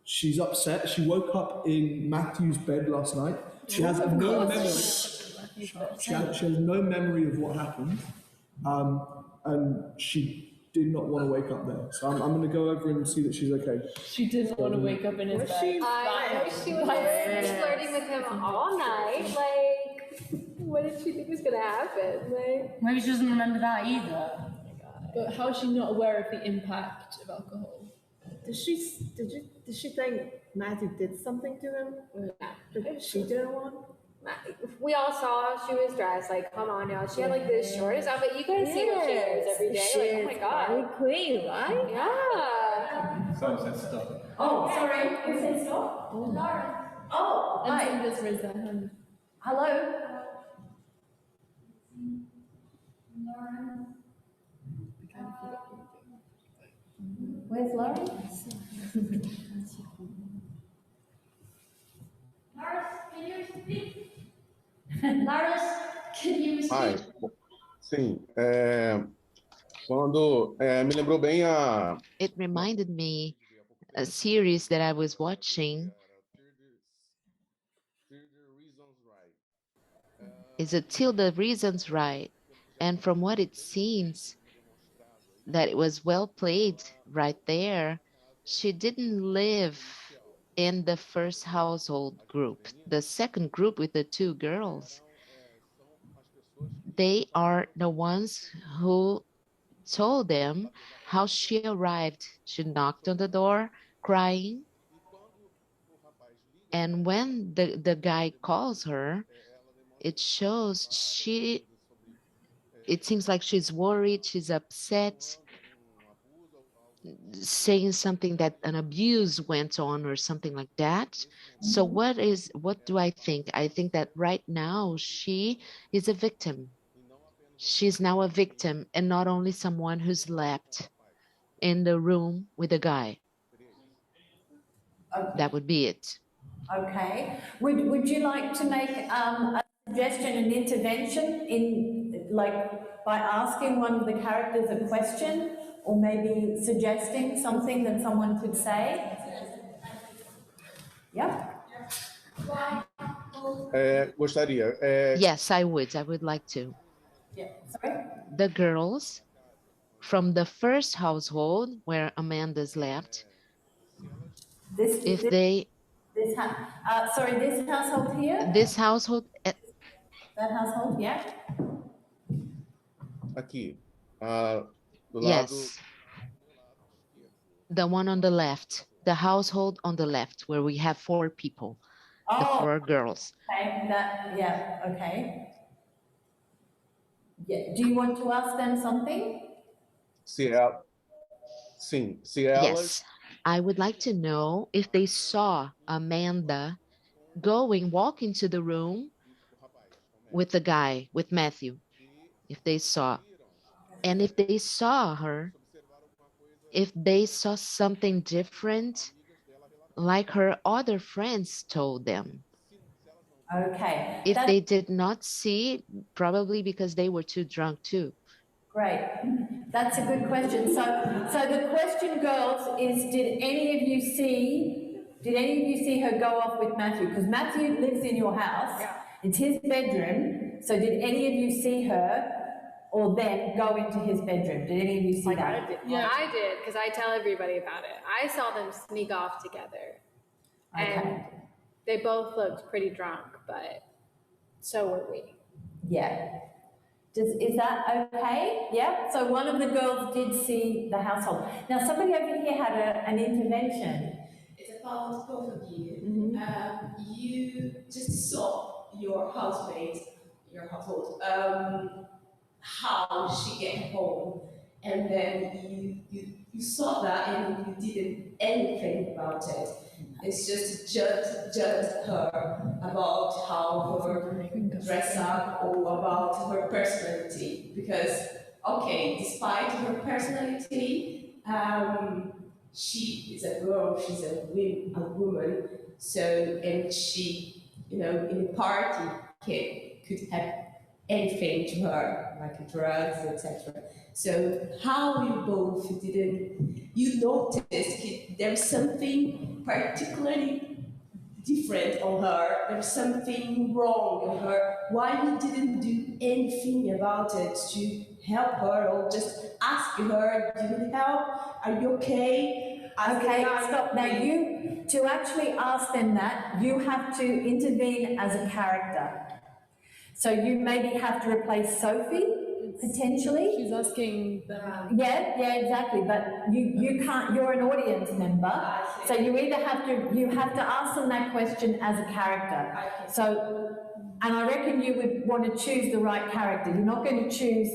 She's upset. She woke up in Matthew's bed last night. She has no memory. She has no memory of what happened, and she did not want to wake up there. So I'm going to go over and see that she's okay. she didn't want to wake up in his bed. I know she was flirting with him all night. Like, what did she think was gonna happen? Like, Maybe she doesn't remember that either. But how is she not aware of the impact of alcohol? Did she think Matthew did something to him? Or she didn't want? we all saw how she was dressed. Like, come on, y'all. She had like this shortest outfit. You guys see what she wears every day. Like, oh my god. Queen, right? Yeah. Someone said stop. Oh, sorry. Who said stop? Lauren. Oh, And hi. someone just raised their hand. Hello. Where's Lauren? Can you speak? Lars, can you speak? Ai, sim. Quando me lembrou bem a. It reminded me a series that I was watching. Is it Till the Reasons Right? And from what it seems, that it was well played right there. She didn't live in the first household group. The second group with the two girls, they are the ones who told them how she arrived. She knocked on the door crying. And when the guy calls her, it shows it seems like she's worried, she's upset, saying something that an abuse went on or something like that. So what do I think? I think that right now she is a victim. She's now a victim and not only someone who slept in the room with a guy. Okay. That would be it. Okay. Would you like to make a suggestion, an intervention in, like, by asking one of the characters a question, or maybe suggesting something that someone could say? Yeah. Gostaria. Yes, I would like to. Yeah. Sorry? The girls from the first household where Amanda slept, This household here? This household. That household, yeah. Aqui. Yes. The one on the left, the household on the left, where we have 4 people, the 4 girls. Okay, okay. Yeah. Do you want to ask them something? Sim. Yes. I would like to know if they saw Amanda walk into the room with the guy, with Matthew, if they saw. And if they saw her, if they saw something different, like her other friends told them. Okay. If they did not see, probably because they were too drunk too. Great. That's a good question. So the question, girls, is did any of you see her go off with Matthew? Because Matthew lives in your house. Yeah. It's his bedroom. So did any of you see her or them go into his bedroom? Did any of you see that? Yeah, I did, because I tell everybody about it. I saw them sneak off together. And they both looked pretty drunk, but so were we. Yeah. Is that okay? Yeah? So one of the girls did see the household. Now somebody over here had an intervention. It's about both of you. You just saw your housemate, your household, how she get home, and then you saw that and you didn't anything about it. It's just judge her about how her dress up or about her personality. Because, okay, despite her personality, she is a girl, she's a woman, so, and she, in a party could have anything to her, like drugs, etc. So how you both you noticed there's something particularly different on her, there's something wrong on her, why you didn't do anything about it to help her or just ask her, do you need help? Are you okay? Okay, stop. Now to actually ask them that, you have to intervene as a character. So you maybe have to replace Sophie potentially. She's asking them. Yeah, exactly. But you can't. You're an audience member, so you either have to ask them that question as a character. So, and I reckon you would want to choose the right character. You're not going to choose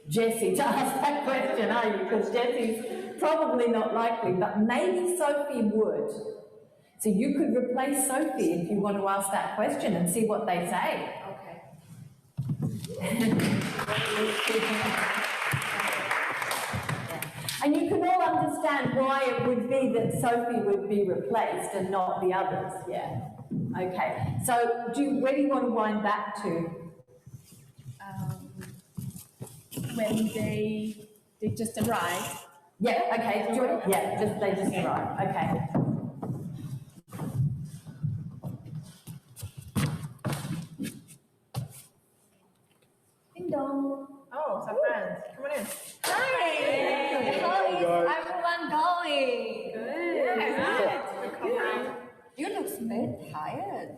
Jessie to ask that question, are you? Because Jessie's probably not likely, but maybe Sophie would. So you could replace Sophie if you want to ask that question and see what they say. And you can all understand why it would be that Sophie would be replaced and not the others, yeah. Okay, so where do you want to wind back to? When they just arrived. Yeah, okay, they just arrived, okay. Ding dong. Oh, some friends. Come on in. Hi! How is everyone going? Good. Good. You look a bit tired.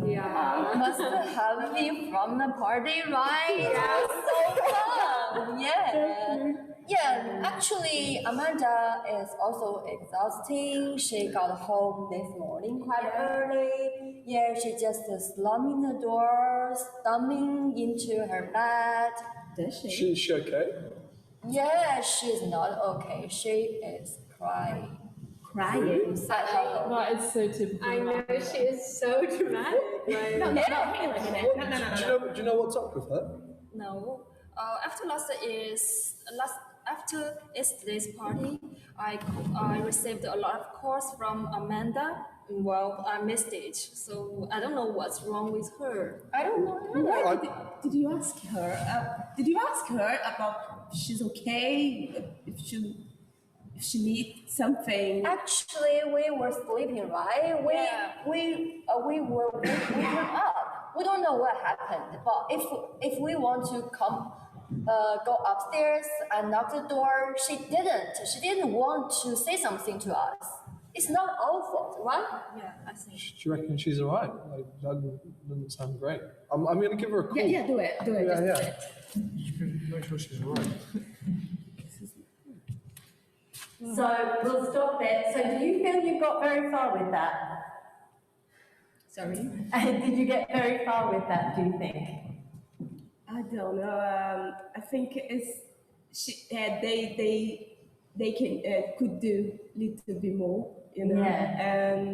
Yeah. Must have been from the party, right? Yeah. It was so fun. Yeah. Yeah, actually, Amanda is also exhausting. She got home this morning quite early. Yeah, she just slamming the door, stumbling into her bed. Does she? Is she okay? Yeah, she's not okay. She is crying. Crying? Well, it's so typical. I know, she is so dramatic. Like, No, hang on a minute. Do you know what's up with her? No. After yesterday's party, I received a lot of calls from Amanda. Well, I missed it, so I don't know what's wrong with her. I don't know. Did you ask her? Did you ask her about if she's okay? If she needs something? Actually, we were sleeping, right? We were waking up. We don't know what happened, but if we want to go upstairs and knock the door, she didn't. She didn't want to say something to us. It's not our fault, right? Yeah, I think. Do you reckon she's all right? Like, that doesn't sound great. I'm going to give her a call. Yeah, do it. Do it. Yeah, Just yeah. do it. You can make sure she's all right. So we'll stop there. So do you feel you got very far with that? Sorry? Did you get very far with that, do you think? I don't know. I think they could do a little bit more, you know. Yeah.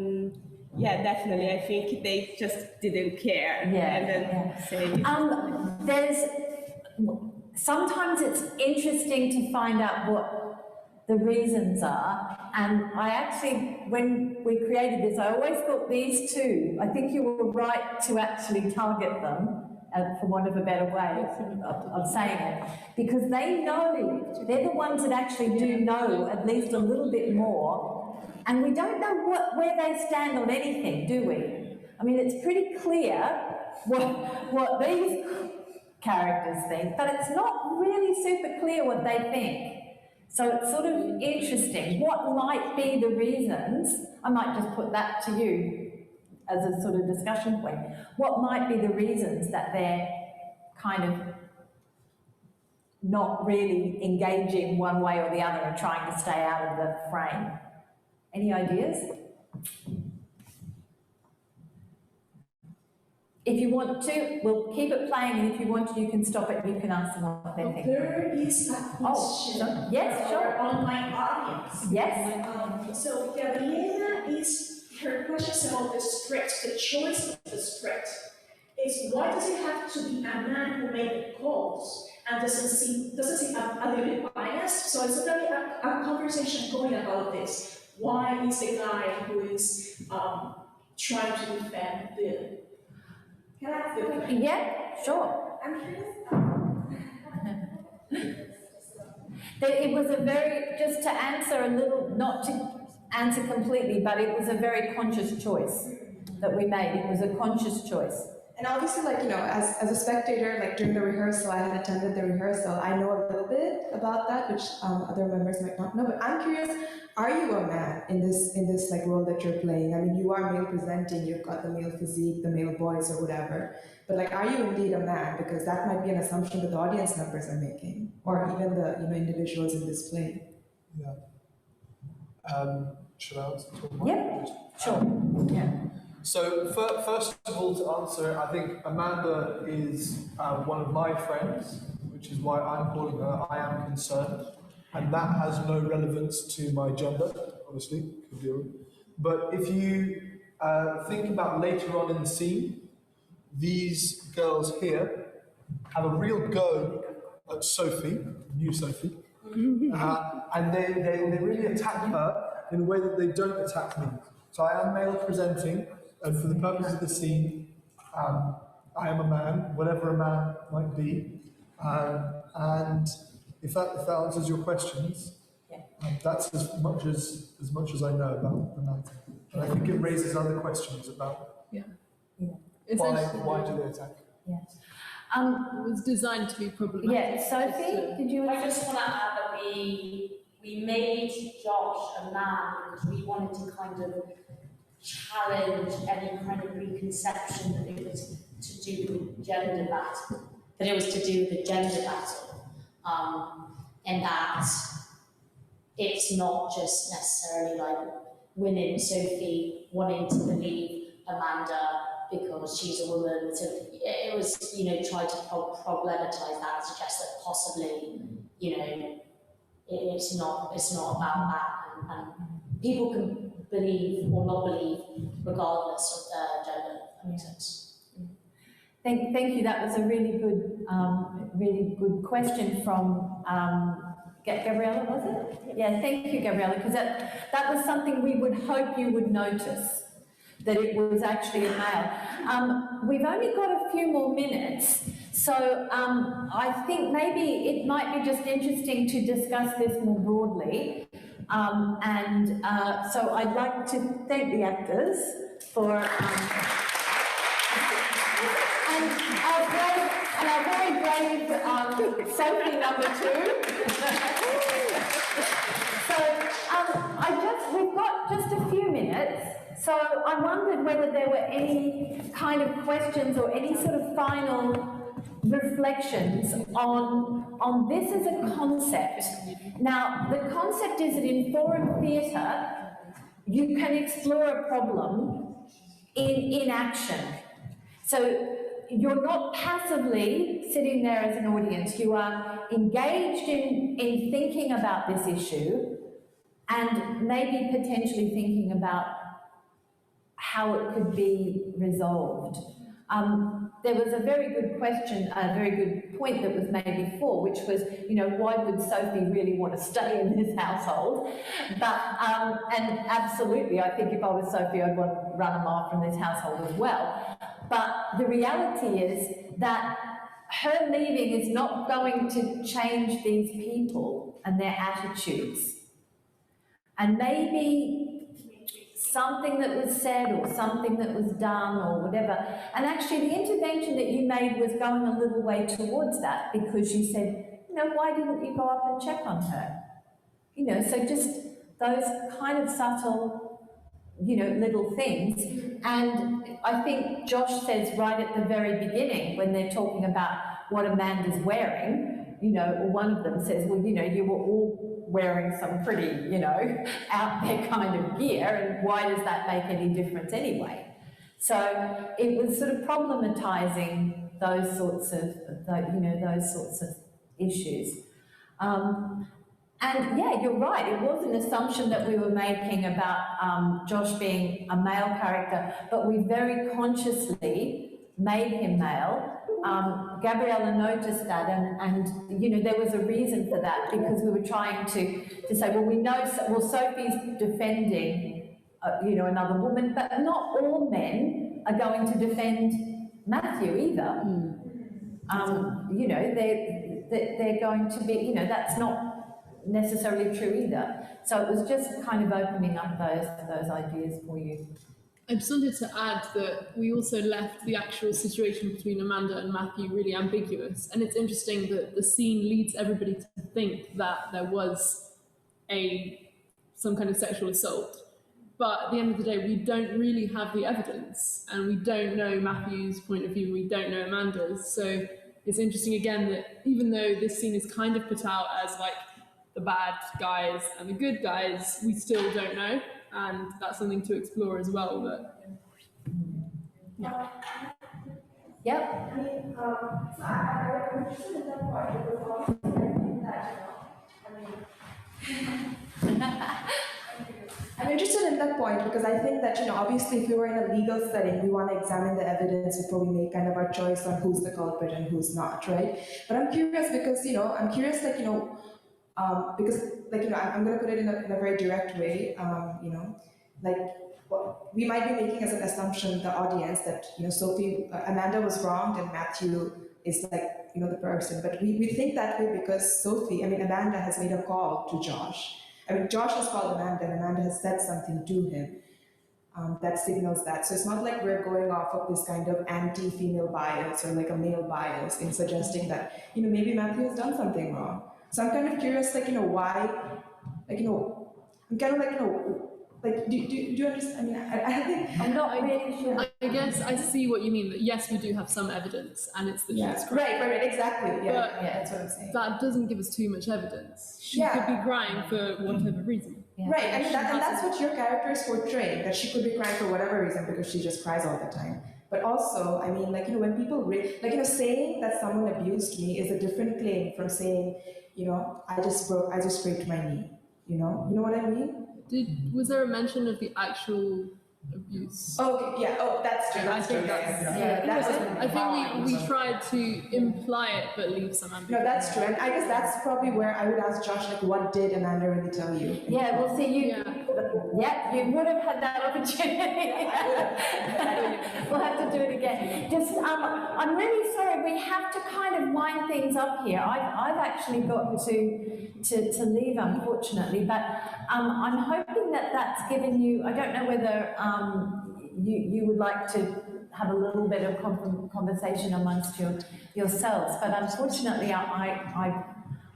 Yeah, definitely. I think they just didn't care. Yeah. And then say. Sometimes it's interesting to find out what the reasons are, and I actually, when we created this, I always thought these two, I think you were right to actually target them, for want of a better way of saying it, because they know, they're the ones that actually do know at least a little bit more, and we don't know where they stand on anything, do we? I mean, it's pretty clear what these characters think, but it's not really super clear what they think. So it's sort of interesting. What might be the reasons? I might just put that to you as a sort of discussion point. What might be the reasons that they're kind of not really engaging one way or the other and trying to stay out of the frame? Any ideas? If you want to, we'll keep it playing, and if you want to, you can stop it and you can ask them what they think. There is a question yes, sure. for online audience. Yes. So Gabriela her question is about the script, the choice of the script. Is why does it have to be a man who made the calls and doesn't seem a little bit biased? So it's really a conversation going about this. Why is the guy who is trying to defend the? Can I ask you a question? Yeah, sure. I'm curious. It was a very, just to answer a little, not to answer completely, but it was a very conscious choice that we made. It was a conscious choice. And obviously, like, you know, as a spectator, like during the rehearsal, I had attended the rehearsal, I know a little bit about that, which other members might not know, but I'm curious, are you a man in this like role that you're playing? I mean, you are male presenting, you've got the male physique, the male voice or whatever, but like, are you indeed a man? Because that might be an assumption that the audience members are making, or even the, you know, individuals in this play. Yeah. Should I answer? Yeah, sure. Yeah. So first of all, to answer it, I think Amanda is one of my friends, which is why I'm calling her I Am Concerned, and that has no relevance to my gender, obviously. But if you think about later on in the scene, these girls here have a real go at Sophie, new Sophie, and they really attack her in a way that they don't attack me. So I am male presenting, and for the purpose of the scene, I am a man, whatever a man might be. And if that answers your questions, that's as much as I know about the matter. And I think it raises other questions about why do they attack? Yes. It was designed to be problematic. Yeah, Sophie, did you? I just want to add that we made Josh a man because we wanted to kind of challenge any kind of preconception that it was to do with gender battle, that it was to do with the gender battle, and that it's not just necessarily like women, Sophie wanting to believe Amanda because she's a woman. So it was, you know, try to problematize that and suggest that possibly, you know, it's not about that, and people can believe or not believe regardless of their gender. That makes sense. Thank you. That was a really good question from Gabriella, was it? Yeah, thank you, Gabriella, because that was something we would hope you would notice, that it was actually a male. We've only got a few more minutes, so I think maybe it might be just interesting to discuss this more broadly. So I'd like to thank the actors for and our very brave Sophie number 2. We've got just a few minutes, so I wondered whether there were any kind of questions or any sort of final reflections on this as a concept. Now, the concept is that in forum theatre, you can explore a problem in action. So you're not passively sitting there as an audience, you are engaged in thinking about this issue and maybe potentially thinking about how it could be resolved. There was a very good question, a very good point that was made before, which was, you know, why would Sophie really want to stay in this household? But, and absolutely, I think if I was Sophie, I'd want to run them off from this household as well. But the reality is that her leaving is not going to change these people and their attitudes. And maybe something that was said or something that was done or whatever. And actually the intervention that you made was going a little way towards that, because you said, you know, why didn't you go up and check on her? You know, so just those kind of subtle, you know, little things. And I think Josh says right at the very beginning, when they're talking about what Amanda's wearing, you know, or one of them says, well, you know, you were all wearing some pretty, you know, out there kind of gear, and why does that make any difference anyway? So it was sort of problematizing those sorts of, you know, those sorts of issues. And yeah, you're right, it was an assumption that we were making about Josh being a male character, but we very consciously made him male. Gabriella noticed that, and you know, there was a reason for that, because we were trying to say, well, we know, well, Sophie's defending, you know, another woman, but not all men are going to defend Matthew either. You know, they're going to be, you know, that's not necessarily true either. So it was just kind of opening up those ideas for you. I just wanted to add that we also left the actual situation between Amanda and Matthew really ambiguous. And it's interesting that the scene leads everybody to think that there was some kind of sexual assault. But at the end of the day, we don't really have the evidence, and we don't know Matthew's point of view, we don't know Amanda's. So it's interesting again that even though this scene is kind of put out as like the bad guys and the good guys, we still don't know. And that's something to explore as well. But yeah. Yep. I'm interested in that point because I think that, obviously if we were in a legal setting, we want to examine the evidence before we make kind of our choice on who's the culprit and who's not, right? But I'm curious because, I'm curious, because, I'm going to put it in a very direct way, we might be making as an assumption, the audience, that, Amanda was wronged and Matthew is the person. But we think that way because Amanda has made a call to Josh. Josh has called Amanda and Amanda has said something to him that signals that. So it's not like we're going off of this kind of anti-female bias or like a male bias in suggesting that, maybe Matthew has done something wrong. So I'm kind of curious, why, I'm kind of do you understand? I think I'm not really sure. I guess I see what you mean. That yes, we do have some evidence, and it's that she's crying. Right, exactly. Yeah, but that's what I'm saying. That doesn't give us too much evidence. She could be crying for whatever reason. Yeah. Right, and that's what your character is portraying. That she could be crying for whatever reason because she just cries all the time. But also, when people saying that someone abused me is a different claim from saying, I just scraped my knee. You know what I mean? Was there a mention of the actual abuse? Okay, yeah. Oh, that's true. I think we tried to imply it, but leave some ambiguity. No, that's true, and I guess that's probably where I would ask Josh, what did Amanda really tell you? Yeah, well, see, you would have had that opportunity. We'll have to do it again. Just, I'm really sorry. We have to kind of wind things up here. I've actually got to leave, unfortunately, but I'm hoping that that's given you. I don't know whether you would like to have a little bit of conversation amongst yourselves, but unfortunately, I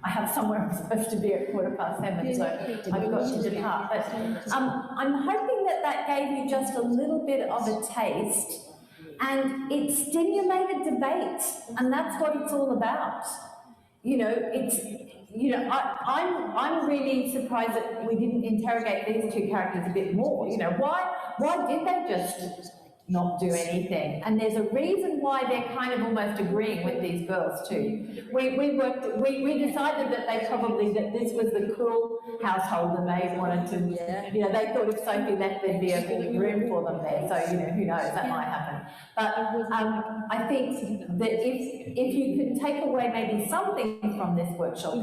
have somewhere I'm supposed to be at 7:15, so I've got to depart. But I'm hoping that gave you just a little bit of a taste, and it stimulated debate, and that's what it's all about. I'm really surprised that we didn't interrogate these two characters a bit more. Why did they just not do anything? And there's a reason why they're kind of almost agreeing with these girls too. We decided that this was the cool household and they wanted to, they thought if Sophie left there'd be a room for them there. So, who knows, that might happen. But I think that if you can take away maybe something from this workshop,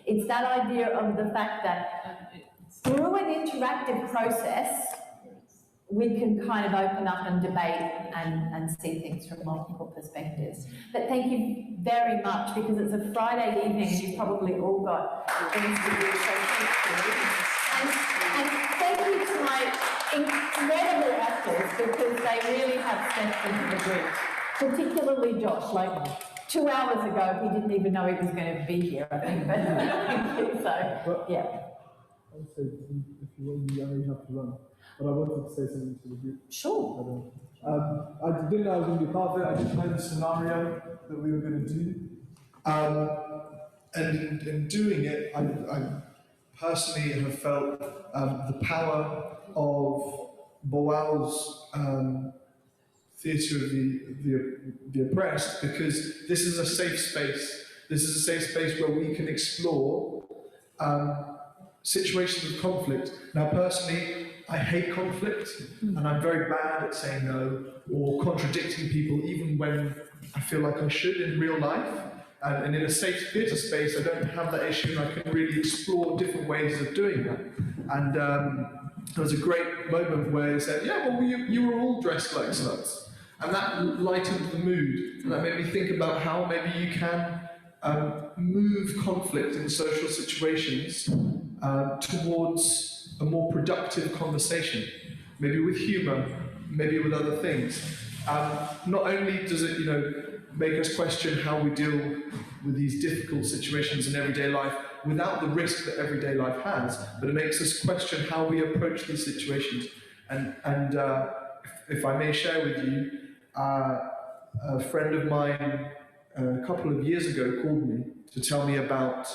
it's that idea of the fact that through an interactive process, we can kind of open up and debate and see things from multiple perspectives. But thank you very much, because it's a Friday evening and you've probably all got things to do, so thank you. And thank you to my incredible actors, because they really have stepped into the group, particularly Josh. 2 hours ago, he didn't even know he was going to be here, I think. But thank you. So, yeah. I would say, if you want, you only have to run. But I wanted to say something to the group. Sure. I didn't know I was going to be part of it. I didn't know the scenario that we were going to do. And in doing it, I personally have felt the power of Boal's theatre of the oppressed, because this is a safe space. This is a safe space where we can explore situations of conflict. Now, personally, I hate conflict, and I'm very bad at saying no or contradicting people, even when I feel like I should in real life. And in a safe theatre space, I don't have that issue, and I can really explore different ways of doing that. And there was a great moment where he said, yeah, well, you were all dressed like sluts. And that lightened the mood, and that made me think about how maybe you can move conflict in social situations towards a more productive conversation, maybe with humour, maybe with other things. Not only does it, make us question how we deal with these difficult situations in everyday life without the risk that everyday life has, but it makes us question how we approach these situations. And if I may share with you, a friend of mine a couple of years ago called me to tell me about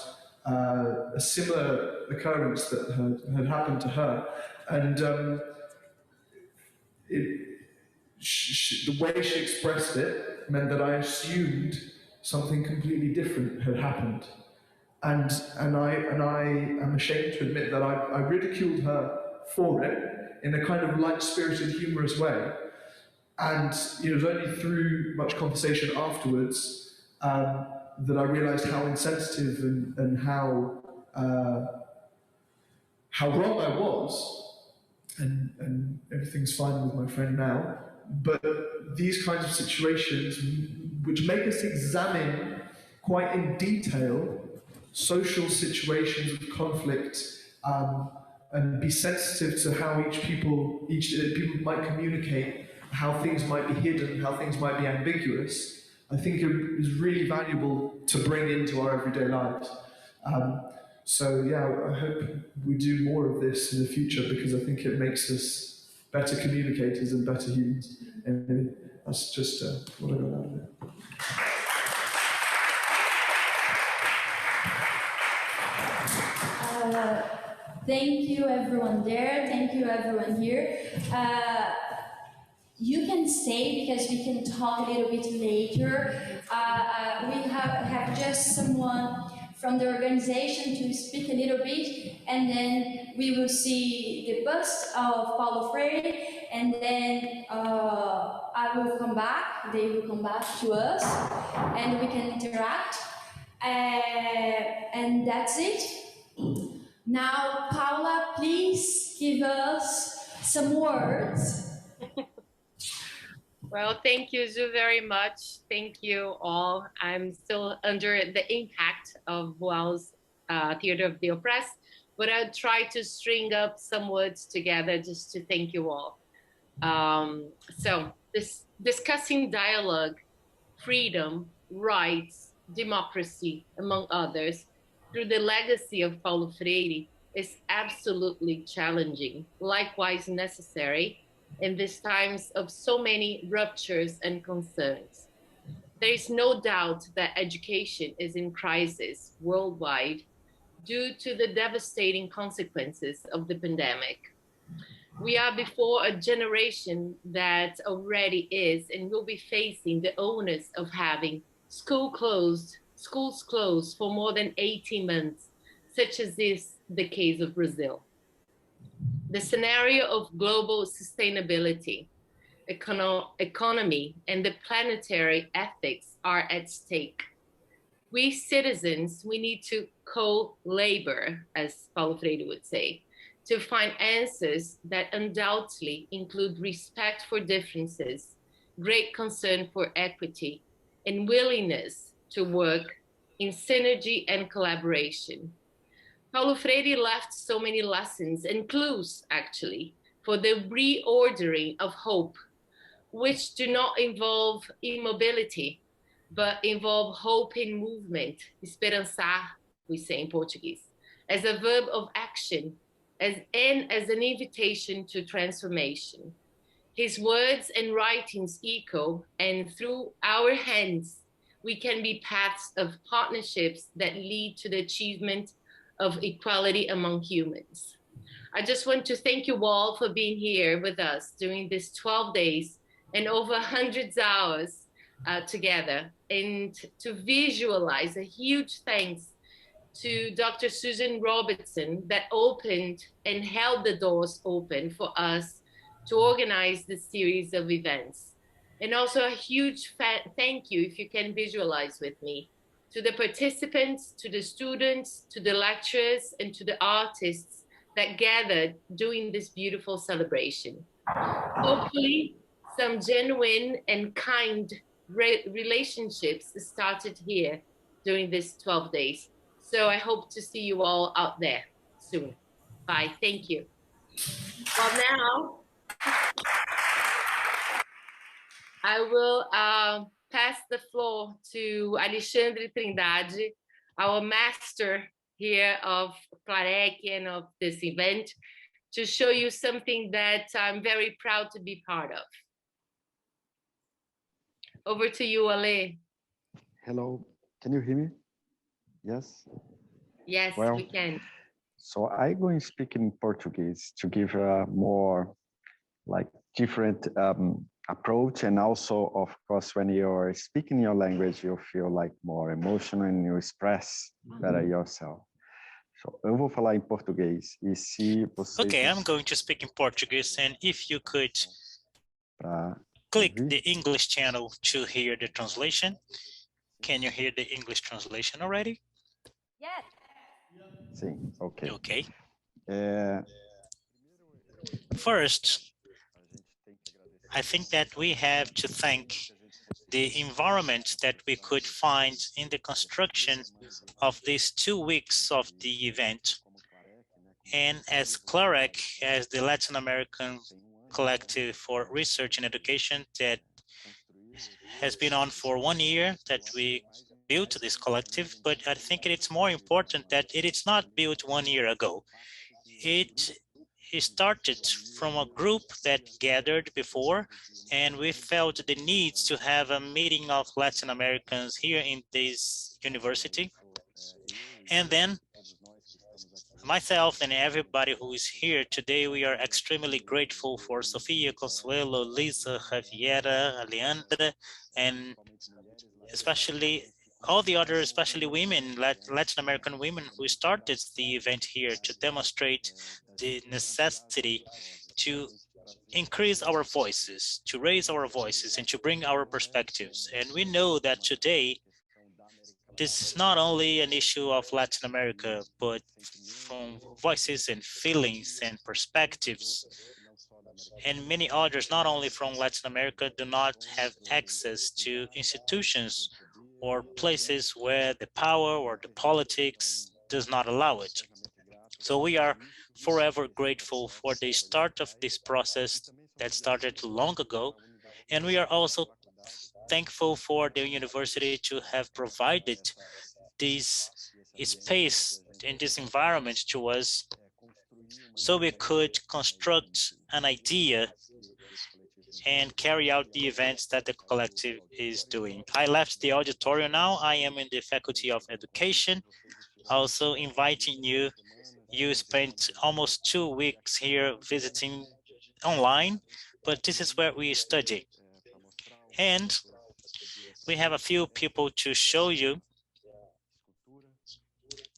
a similar occurrence that had happened to her. And the way she expressed it meant that I assumed something completely different had happened. And I am ashamed to admit that I ridiculed her for it in a kind of light-spirited, humorous way. And it was only through much conversation afterwards that I realized how insensitive and how wrong I was. And everything's fine with my friend now. But these kinds of situations, which make us examine quite in detail social situations of conflict, and be sensitive to how each people might communicate, how things might be hidden, how things might be ambiguous, I think it is really valuable to bring into our everyday lives. So yeah, I hope we do more of this in the future, because I think it makes us better communicators and better humans. And that's just what I got out of it. Thank you everyone there, thank you everyone here. You can stay because we can talk a little bit later. We have just someone from the organization to speak a little bit, and then we will see the bust of Paulo Freire, and then I will come back, they will come back to us, and we can interact, and that's it. Now, Paula, please give us some words. Well, thank you, Zu, very much. Thank you all. I'm still under the impact of Boal's Theatre of the Oppressed, but I'll try to string up some words together just to thank you all. So, discussing dialogue, freedom, rights, democracy, among others, through the legacy of Paulo Freire is absolutely challenging, likewise necessary, in these times of so many ruptures and concerns. There is no doubt that education is in crisis worldwide due to the devastating consequences of the pandemic. We are before a generation that already is and will be facing the onus of having schools closed for more than 18 months, such as is the case of Brazil. The scenario of global sustainability, economy, and the planetary ethics are at stake. We citizens, we need to co-labor, as Paulo Freire would say, to find answers that undoubtedly include respect for differences, great concern for equity, and willingness to work in synergy and collaboration. Paulo Freire left so many lessons and clues, actually, for the reordering of hope, which do not involve immobility, but involve hope in movement, esperançar, we say in Portuguese, as a verb of action, as an invitation to transformation. His words and writings echo, and through our hands, we can be paths of partnerships that lead to the achievement of equality among humans. I just want to thank you all for being here with us during these 12 days and over 100 hours together, and to visualize a huge thanks to Dr. Susan Robertson that opened and held the doors open for us to organize this series of events. And also a huge thank you, if you can visualize with me, to the participants, to the students, to the lecturers, and to the artists that gathered during this beautiful celebration. Hopefully, some genuine and kind relationships started here during these 12 days. So I hope to see you all out there soon. Bye, thank you. Well, now, I will pass the floor to Alexandre Trindade, our master here of CLAREC and of this event, to show you something that I'm very proud to be part of. Over to you, Ale. Hello, can you hear me? Yes? Yes, well, we can. So I'm going to speak in Portuguese to give a more like different approach, and also, of course, when you're speaking your language, you feel like more emotional and you express better yourself. So, eu vou falar em português e se vocês... Okay, I'm going to speak in Portuguese, and if you could click the English channel to hear the translation. Can you hear the English translation already? Yes. Sim, okay. Okay. First, I think that we have to thank the environment that we could find in the construction of these 2 weeks of the event. And as CLAREC, as the Latin American Collective for Research and Education that has been on for 1 year that we built this collective, but I think it's more important that it is not built 1 year ago. It started from a group that gathered before, and we felt the need to have a meeting of Latin Americans here in this university. And then myself and everybody who is here today, we are extremely grateful for Sofia, Consuelo, Lisa, Javiera, Leandra, and especially all the other, especially women, Latin American women who started the event here to demonstrate the necessity to increase our voices, to raise our voices, and to bring our perspectives. And we know that today, this is not only an issue of Latin America, but from voices and feelings and perspectives. And many others, not only from Latin America, do not have access to institutions or places where the power or the politics does not allow it. So we are forever grateful for the start of this process that started long ago. And we are also thankful for the university to have provided this space in this environment to us so we could construct an idea and carry out the events that the collective is doing. I left the auditorium now. I am in the Faculty of Education, also inviting you. You spent almost 2 weeks here visiting online, but this is where we study. And we have a few people to show you.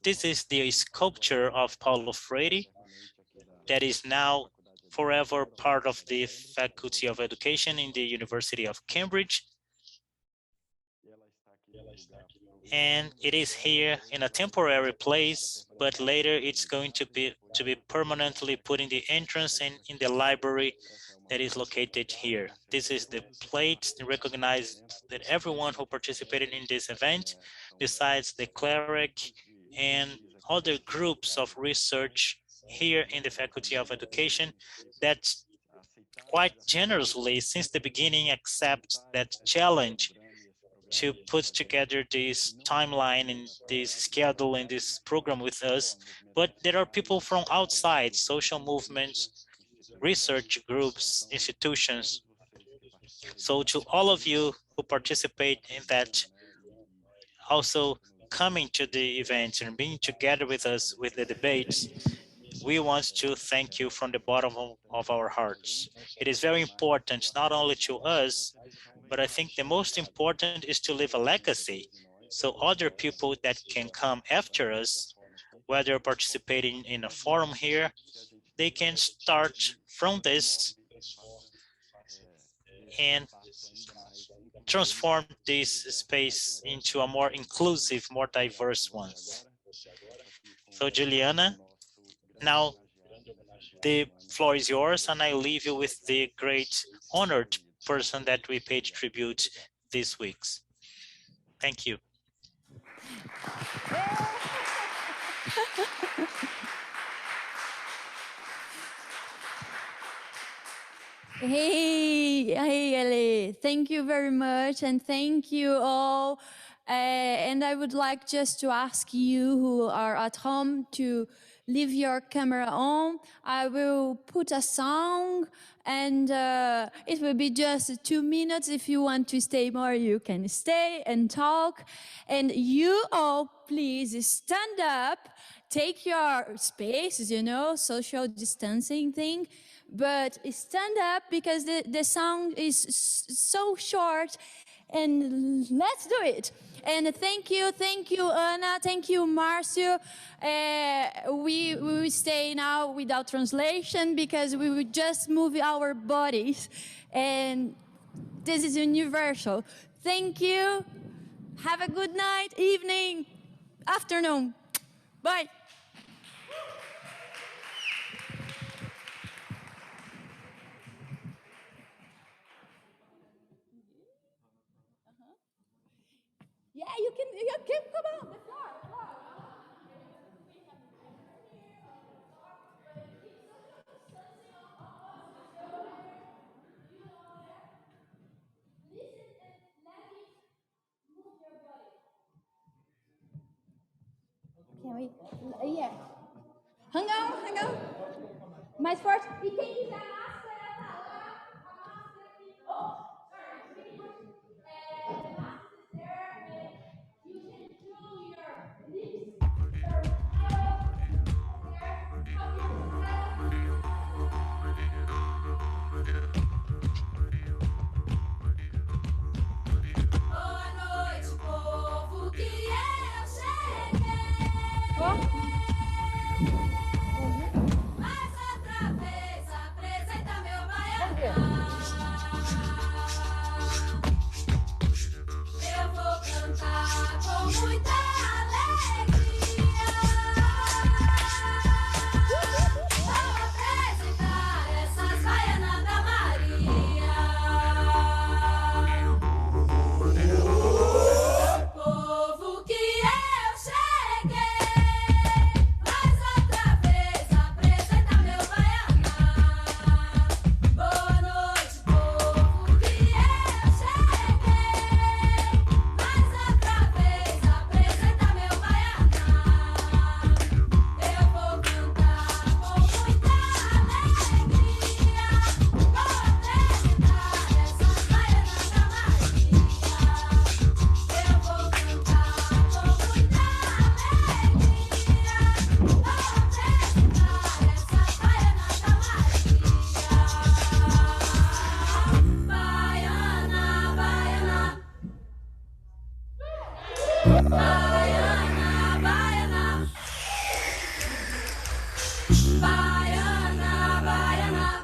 This is the sculpture of Paulo Freire that is now forever part of the Faculty of Education in the University of Cambridge. And it is here in a temporary place, but later it's going to be permanently put in the entrance and in the library that is located here. This is the plate to recognize that everyone who participated in this event, besides the CLAREC and other groups of research here in the Faculty of Education, that quite generously since the beginning accept that challenge to put together this timeline and this schedule and this program with us. But there are people from outside, social movements, research groups, institutions. So to all of you who participate in that, also coming to the event and being together with us with the debates, we want to thank you from the bottom of our hearts. It is very important, not only to us, but I think the most important is to leave a legacy. So other people that can come after us, whether participating in a forum here, they can start from this and transform this space into a more inclusive, more diverse one. So Juliana, now the floor is yours, and I leave you with the great honored person that we paid tribute this week. Thank you. Hey, Ale. Thank you very much, and thank you all. And I would like just to ask you who are at home to leave your camera on. I will put a song, and it will be just 2 minutes. If you want to stay more, you can stay and talk. And you all, please stand up, take your space, you know, social distancing thing. But stand up because the song is so short, and let's do it. And thank you, Ana, thank you, Marcio. We will stay now without translation because we will just move our bodies, and this is universal. Thank you. Have a good night, evening, afternoon. Bye. Yeah, you can come on the floor. Can we? Yeah. Hang on. Mais forte. E quem quiser máscara, tá lá. A máscara aqui. Oh, sorry. The mask is there, and you can do your lips, your mouth, Boa noite, povo, que eu cheguei. Mais outra vez apresenta meu baianão. Eu vou cantar com muita alegria. Vou apresentar essas baianas da Maria. Povo que eu cheguei. Mais outra vez apresenta meu baianão. Boa noite, povo que eu cheguei. Mais outra vez apresenta meu baianão. Eu vou cantar com muita alegria. Vou apresentar essas baianas da Maria. Eu vou cantar com muita alegria. Vou apresentar essas baianas da Maria. Baiana, baiana. Baiana, baiana. Baiana, baiana. Baiana,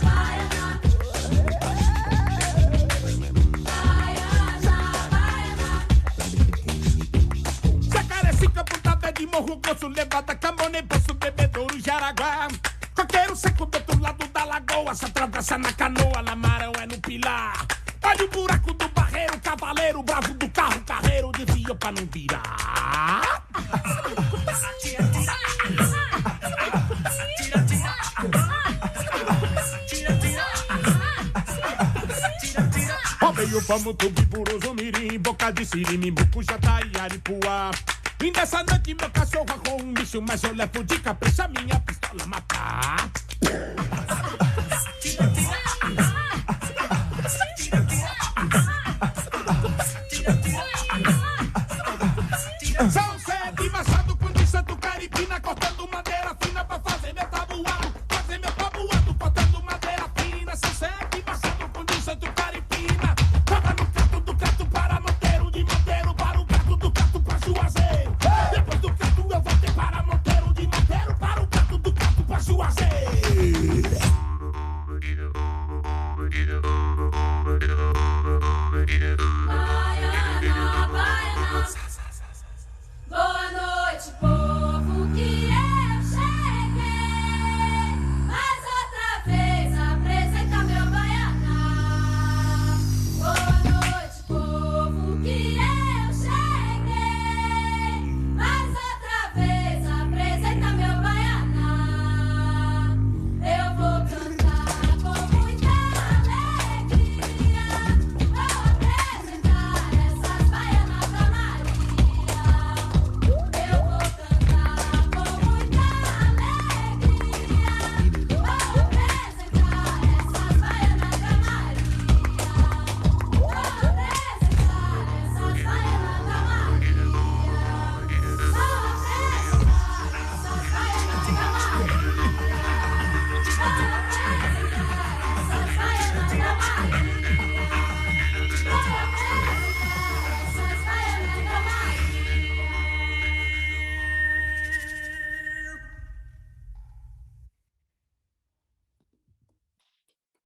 baiana. Baiana, baiana. Jacarecica, Ponta de Morro Grosso, Levada, Camone, Poço, Bebedouro, Jaraguá. Coqueiro seco do outro lado da lagoa, se atravessa na canoa, Lamarão é no Pilar. Olha o buraco do barreiro, cavaleiro, bravo do carro, carreiro, desvia pra não virar. Roubei o pamo, tubi, buroso, mirim, boca de siri, Jataí, Aripuá. Vim dessa noite, meu cachorro arrou um bicho, mas eu levo de capricha minha pistola matar. São